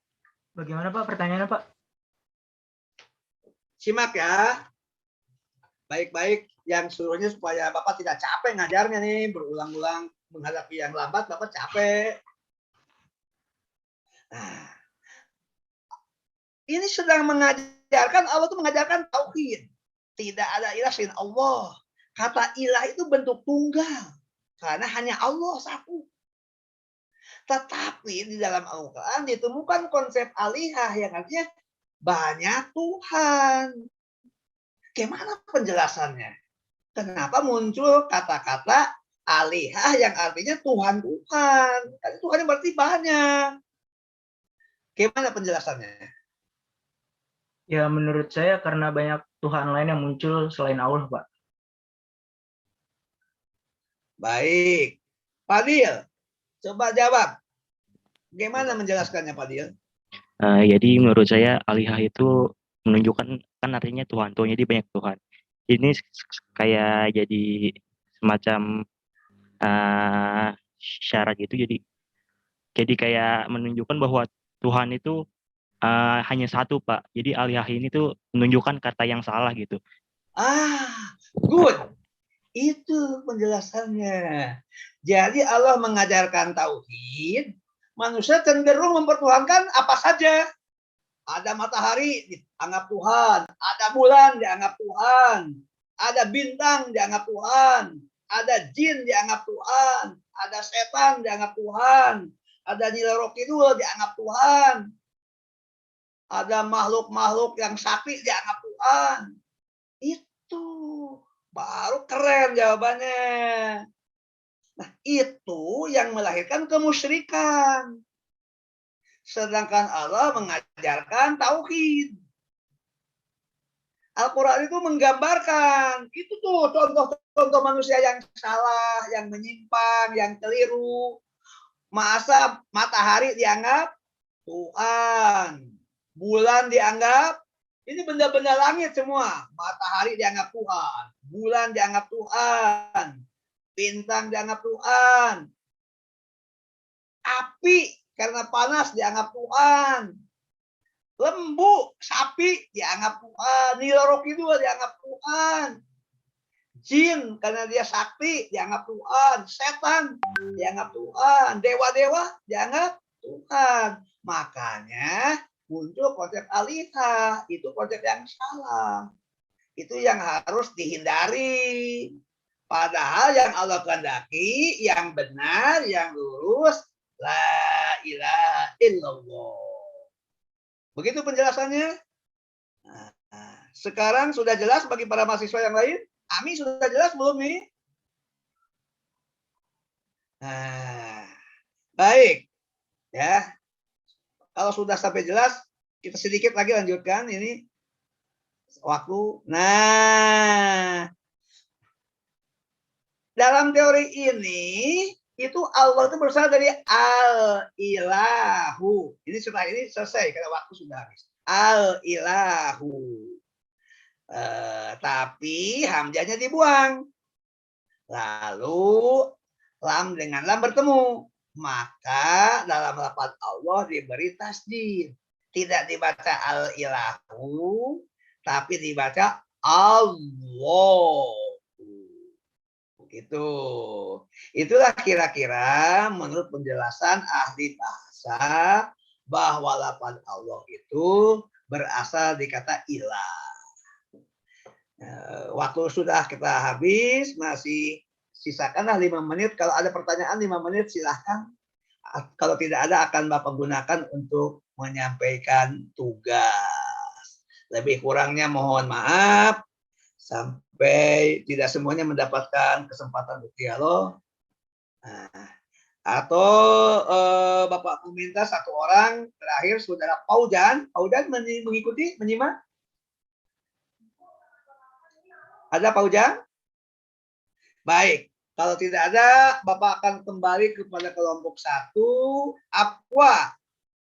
Bagaimana Pak pertanyaannya Pak? Simak ya. Baik-baik yang suruhnya supaya Bapak tidak capek ngajarnya nih, berulang-ulang menghadapi yang lambat Bapak capek. Nah, ini sedang mengajarkan, Allah itu mengajarkan tauhid. Tidak ada ilah selain Allah. Kata ilah itu bentuk tunggal. Karena hanya Allah satu. Tetapi di dalam Al-Quran ditemukan konsep alihah yang artinya banyak Tuhan. Gimana penjelasannya? Kenapa muncul kata-kata alihah yang artinya Tuhan-Tuhan? Tuhan yang berarti banyak. Gimana penjelasannya? Ya menurut saya karena banyak Tuhan lain yang muncul selain Allah, Pak. Baik. Fadil, coba jawab. Gimana menjelaskannya, Fadil? Jadi menurut saya alihah itu menunjukkan kan artinya Tuhan, Tuhan jadi banyak Tuhan. Ini kayak jadi semacam syarat gitu, jadi kayak menunjukkan bahwa Tuhan itu hanya satu, Pak. Jadi alihah ini tuh menunjukkan kata yang salah gitu. Good. Itu penjelasannya. Jadi Allah mengajarkan tauhid, manusia cenderung mempertuhankan apa saja. Ada matahari dianggap Tuhan, ada bulan dianggap Tuhan, ada bintang dianggap Tuhan, ada jin dianggap Tuhan, ada setan dianggap Tuhan, ada Nyai Roro Kidul dianggap Tuhan, ada makhluk-makhluk yang sakti dianggap Tuhan. Itu baru keren jawabannya. Nah, itu yang melahirkan kemusyrikan. Sedangkan Allah mengajarkan tauhid. Al-Quran itu menggambarkan. Itu tuh contoh-contoh manusia yang salah, yang menyimpang, yang keliru. Masa matahari dianggap Tuhan. Bulan dianggap, ini benda-benda langit semua. Matahari dianggap Tuhan. Bulan dianggap Tuhan. Bintang dianggap Tuhan. Api karena panas dianggap Tuhan. Lembu, sapi dianggap Tuhan. Nyai Roro Kidul dianggap Tuhan. Jin karena dia sakti dianggap Tuhan. Setan dianggap Tuhan. Dewa-dewa dianggap Tuhan. Makanya muncul konsep alihah. Itu konsep yang salah. Itu yang harus dihindari. Padahal yang Allah kehendaki, yang benar, yang lurus, la ilaha illallah. Begitu penjelasannya. Nah, sekarang sudah jelas bagi para mahasiswa yang lain? Ami sudah jelas belum nih? Nah, baik. Ya. Kalau sudah sampai jelas, kita sedikit lagi lanjutkan ini waktu. Nah, dalam teori ini itu Allah itu berasal dari al-ilahu. Ini setelah ini selesai karena waktu sudah habis. Al-ilahu. Tapi hamzahnya dibuang. Lalu lam dengan lam bertemu. Maka dalam lafaz Allah diberi tasdid. Tidak dibaca al-ilahu, tapi dibaca Allah. Itu. Itulah kira-kira menurut penjelasan ahli bahasa bahwa lafaz Allah itu berasal dari kata ilah. Waktu sudah kita habis, masih sisakanlah 5 menit. Kalau ada pertanyaan 5 menit silahkan. Kalau tidak ada akan Bapak gunakan untuk menyampaikan tugas. Lebih kurangnya mohon maaf. Sampai tidak semuanya mendapatkan kesempatan berdialog. Nah, atau Bapak meminta 1 orang terakhir saudara Paujan. Paujan mengikuti, menyimak? Ada Paujan? Baik. Kalau tidak ada, Bapak akan kembali kepada kelompok 1. Afwa.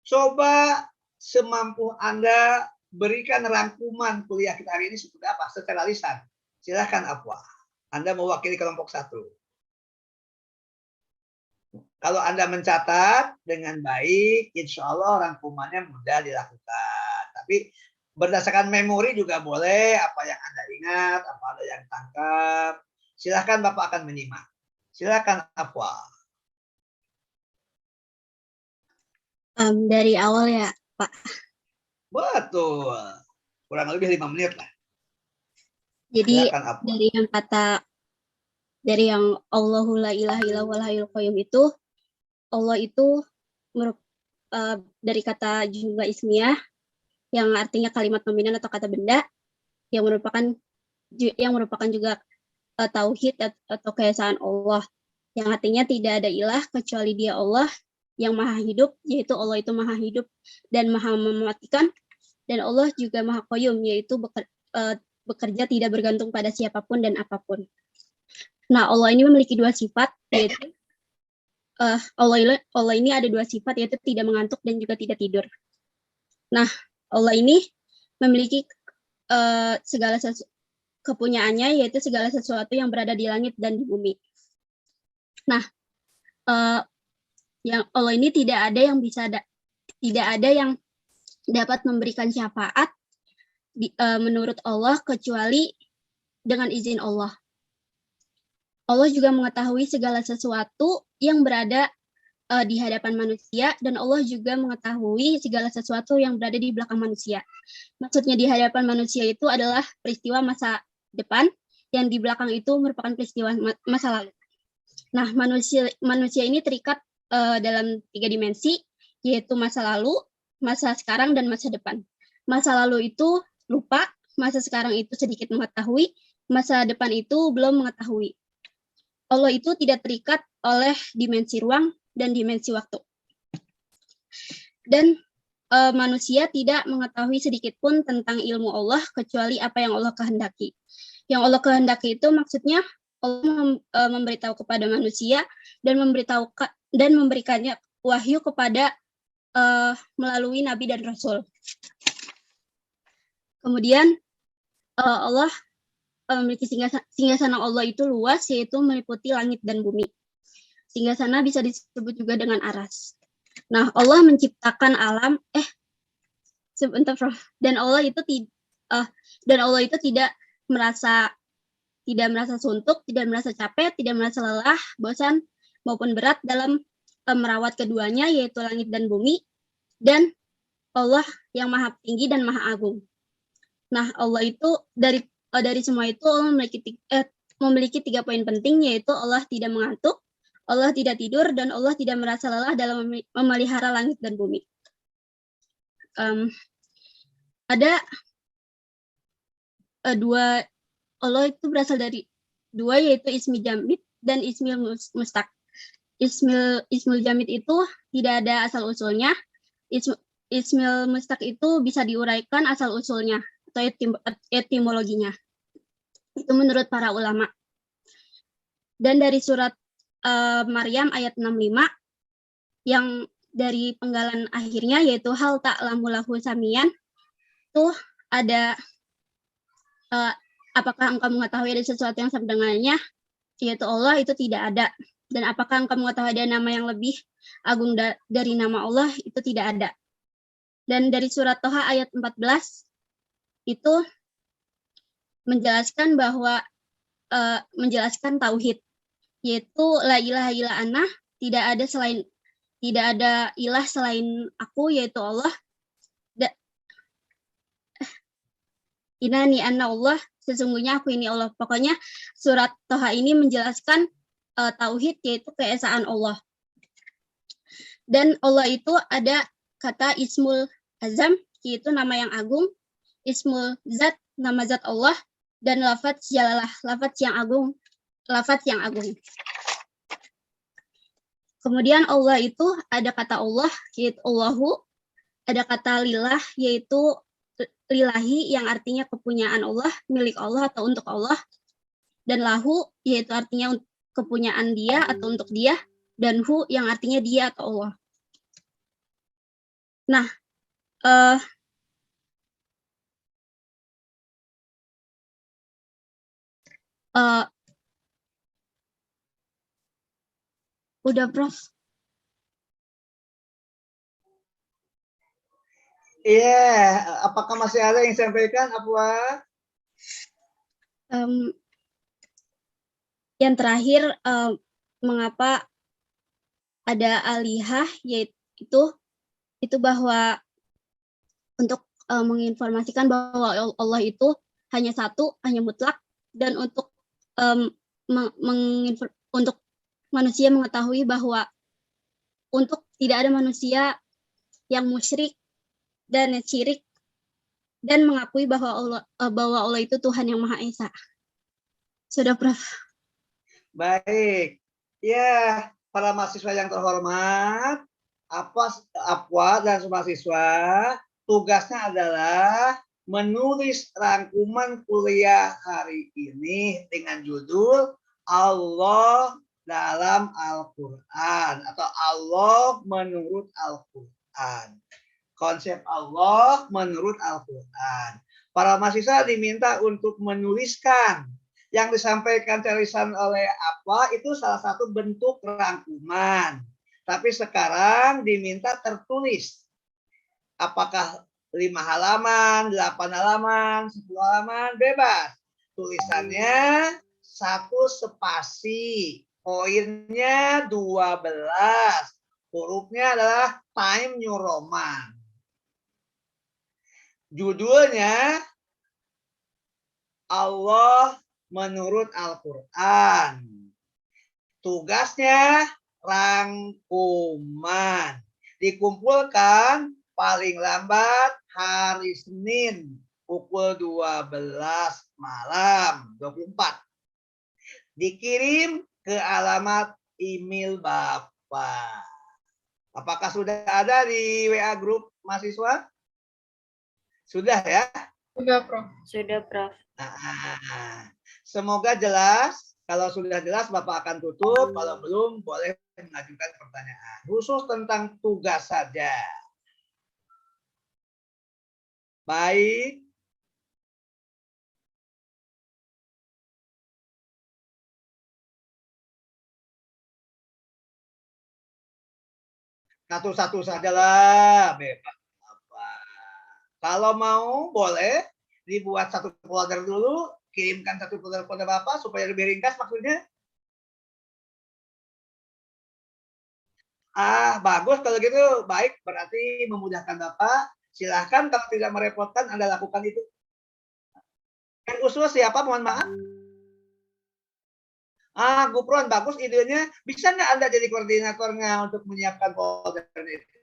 Coba semampu Anda berikan rangkuman kuliah kita hari ini seperti apa secara lisan. Silahkan Afwa. Anda mewakili kelompok 1. Kalau Anda mencatat dengan baik, insya Allah rangkumannya mudah dilakukan. Tapi berdasarkan memori juga boleh, apa yang Anda ingat, apa ada yang tangkap. Silahkan Bapak akan menyimak. Silahkan Afwa. Dari awal ya, Pak. Betul. Kurang lebih 5 menit lah. Jadi Silakan, Apu. dari yang Allahu la ilaha illa huwal hayyul qayyum itu, Allah itu dari kata jumlah ismiyah yang artinya kalimat nominal atau kata benda yang merupakan juga tauhid atau keesaan Allah, yang artinya tidak ada ilah kecuali Dia Allah yang maha hidup, yaitu Allah itu maha hidup dan maha mematikan, dan Allah juga maha qayyum, yaitu bekerja tidak bergantung pada siapapun dan apapun. Nah, Allah ini memiliki dua sifat, yaitu Allah ini ada dua sifat, yaitu tidak mengantuk dan juga tidak tidur. Nah, Allah ini memiliki segala kepunyaannya, yaitu segala sesuatu yang berada di langit dan di bumi. Nah, yang Allah ini tidak ada yang dapat memberikan syafaat menurut Allah kecuali dengan izin Allah. Allah juga mengetahui segala sesuatu yang berada di hadapan manusia, dan Allah juga mengetahui segala sesuatu yang berada di belakang manusia. Maksudnya di hadapan manusia itu adalah peristiwa masa depan, yang di belakang itu merupakan peristiwa masa lalu. Nah, manusia ini terikat dalam 3 dimensi, yaitu masa lalu, masa sekarang, dan masa depan. Masa lalu itu lupa, masa sekarang itu sedikit mengetahui, masa depan itu belum mengetahui. Allah itu tidak terikat oleh dimensi ruang dan dimensi waktu. Dan manusia tidak mengetahui sedikit pun tentang ilmu Allah kecuali apa yang Allah kehendaki. Yang Allah kehendaki itu maksudnya Allah memberitahu kepada manusia dan memberikannya wahyu kepada melalui nabi dan rasul. Kemudian Allah memiliki singgasana Allah itu luas, yaitu meliputi langit dan bumi. Singgasana bisa disebut juga dengan aras. Nah, Allah menciptakan alam sebentar, Prof. Dan Allah itu tidak merasa suntuk, tidak merasa capek, tidak merasa lelah, bosan maupun berat dalam merawat keduanya, yaitu langit dan bumi. Dan Allah yang maha tinggi dan maha agung. Nah, Allah itu dari semua itu Allah memiliki 3 poin penting, yaitu Allah tidak mengantuk, Allah tidak tidur, dan Allah tidak merasa lelah dalam memelihara langit dan bumi. Ada dua, Allah itu berasal dari 2, yaitu Ismi Jamid dan Ismil Mustaq. Ismil Jamid itu tidak ada asal usulnya. Ismil Mustaq itu bisa diuraikan asal usulnya atau etimologinya. Itu menurut para ulama. Dan dari surat Maryam ayat 65 yang dari penggalan akhirnya, yaitu hal ta'lamu lahu samian, itu ada apakah engkau mengetahui ada sesuatu yang sama dengannya, yaitu Allah itu tidak ada. Dan apakah engkau mengetahui ada nama yang lebih agung dari nama Allah, itu tidak ada. Dan dari surat Toha ayat 14 itu menjelaskan bahwa menjelaskan tauhid, yaitu la ilaha illa ana, tidak ada ilah selain aku, yaitu Allah. Inani anna Allah, sesungguhnya aku ini Allah. Pokoknya surat Toha ini menjelaskan tauhid, yaitu keesaan Allah. Dan Allah itu ada kata Ismul Azam, yaitu nama yang agung, Ismul Zat, nama zat Allah, dan lafaz jalalah, lafaz yang agung. Kemudian Allah itu ada kata Allah, yaitu Allahu, ada kata lillah, yaitu lillahi, yang artinya kepunyaan Allah, milik Allah atau untuk Allah, dan lahu, yaitu artinya kepunyaan dia atau untuk dia, dan hu, yang artinya dia atau Allah. Nah, udah, Prof. Iya, apakah masih ada yang disampaikan, Apua? Yang terakhir, mengapa ada alihah, yaitu itu bahwa untuk menginformasikan bahwa Allah itu hanya satu, hanya mutlak, dan untuk untuk manusia mengetahui bahwa untuk tidak ada manusia yang musyrik dan syirik dan mengakui bahwa Allah itu Tuhan yang Maha Esa. Sudah, Prof. Baik. Ya, para mahasiswa yang terhormat, Apwa dan mahasiswa, tugasnya adalah menulis rangkuman kuliah hari ini dengan judul Allah dalam Al-Quran atau Allah menurut Al-Quran. Konsep Allah menurut Al-Quran. Para mahasiswa diminta untuk menuliskan yang disampaikan tulisan oleh apa itu salah satu bentuk rangkuman. Tapi sekarang diminta tertulis. Apakah 5 halaman, 8 halaman, 10 halaman, bebas. Tulisannya 1 spasi. Poinnya 12. Hurufnya adalah Time New Roman. Judulnya Allah menurut Al-Quran. Tugasnya rangkuman. Dikumpulkan paling lambat hari Senin pukul 12 malam 24. Dikirim ke alamat email Bapak. Apakah sudah ada di WA grup mahasiswa? Sudah ya? Sudah, Prof. Sudah, Prof. Semoga jelas. Kalau sudah jelas, Bapak akan tutup. Kalau belum, boleh mengajukan pertanyaan. Khusus tentang tugas saja. Baik. Satu-satu sajalah, bebas. Kalau mau, boleh dibuat satu folder dulu, kirimkan satu folder kepada Bapak supaya lebih ringkas maksudnya. Bagus kalau gitu, baik, berarti memudahkan Bapak. Silahkan kalau tidak merepotkan Anda lakukan itu. Yang usul siapa, mohon maaf? Gupron, bagus idenya. Bisa nggak Anda jadi koordinatornya untuk menyiapkan folder itu?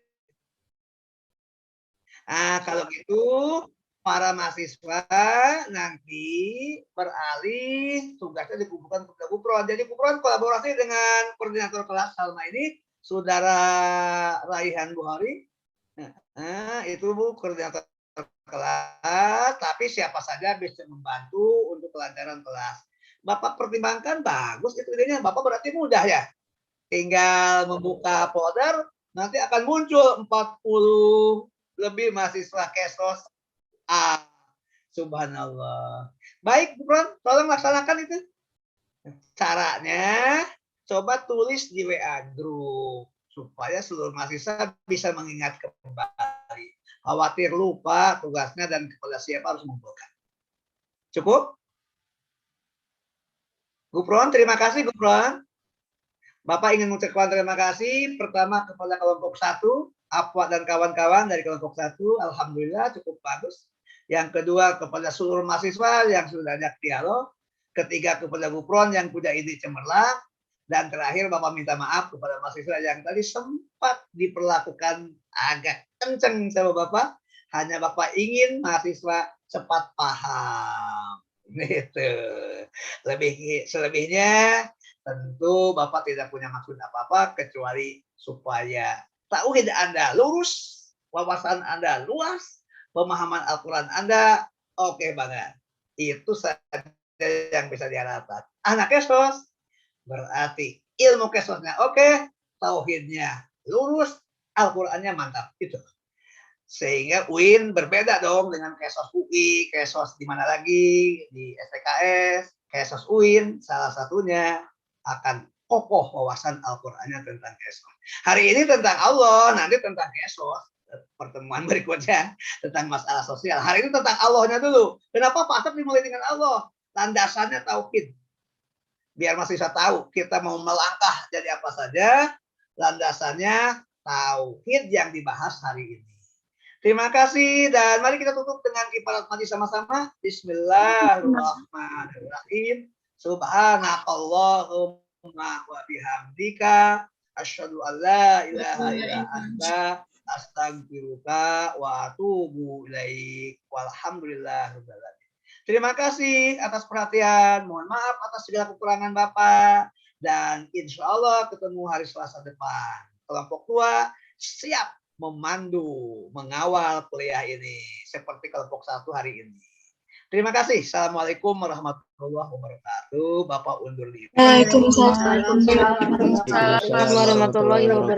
Kalau gitu, para mahasiswa nanti beralih tugasnya dikumpulkan kepada Gupron. Jadi Gupron kolaborasi dengan koordinator kelas Salma ini, Saudara Raihan Buhari. Itu Bu, koordinator kelas, tapi siapa saja bisa membantu untuk kelancaran kelas. Bapak pertimbangkan, bagus itu idenya. Bapak berarti mudah ya. Tinggal membuka folder, nanti akan muncul 40 lebih mahasiswa Kesos. Subhanallah. Baik, Bro, tolong laksanakan itu. Caranya, coba tulis di WA Group supaya seluruh mahasiswa bisa mengingat kembali. Khawatir lupa tugasnya dan kepada siapa harus mengumpulkan. Cukup? Gupron, terima kasih Gupron. Bapak ingin mengucapkan terima kasih pertama kepada kelompok 1, Apwa dan kawan-kawan dari kelompok 1, alhamdulillah cukup bagus. Yang kedua kepada seluruh mahasiswa yang sudah ajak dialog. Ketiga kepada Gupron yang punya ide cemerlang. Dan terakhir Bapak minta maaf kepada mahasiswa yang tadi sempat diperlakukan agak kenceng sama Bapak. Hanya Bapak ingin mahasiswa cepat paham. Gitu. Selebihnya tentu Bapak tidak punya maksud apa-apa kecuali supaya tauhid Anda lurus, wawasan Anda luas, pemahaman Al-Quran Anda oke banget. Itu saja yang bisa diharapkan. Anak Kesos berarti ilmu Kesosnya oke, tauhidnya lurus, Al-Qurannya mantap. Itu. Sehingga UIN berbeda dong dengan Kesos UI, Kesos di mana lagi, di STKS, Kesos UIN salah satunya akan kokoh wawasan Al-Qurannya tentang Kesos. Hari ini tentang Allah, nanti tentang Kesos. Pertemuan berikutnya tentang masalah sosial. Hari ini tentang Allahnya dulu. Kenapa Pak Asep dimulai dengan Allah? Landasannya tauhid. Biar mahasiswa tahu kita mau melangkah jadi apa saja, landasannya tauhid yang dibahas hari ini. Terima kasih dan mari kita tutup dengan kifarat mandi sama-sama. Bismillahirrahmanirrahim. Subhanakallahumma wa bihamdika asyhadu an la ilaha illa anta astaghfiruka wa atubu ilaik. Walhamdulillahirabbil alamin. Terima kasih atas perhatian. Mohon maaf atas segala kekurangan Bapak dan insya Allah ketemu hari Selasa depan. Kelompok tua siap memandu, mengawal kuliah ini seperti kelompok 1 hari ini. Terima kasih. Assalamualaikum warahmatullahi wabarakatuh. Bapak undur diri. Waalaikumsalam warahmatullahi wabarakatuh.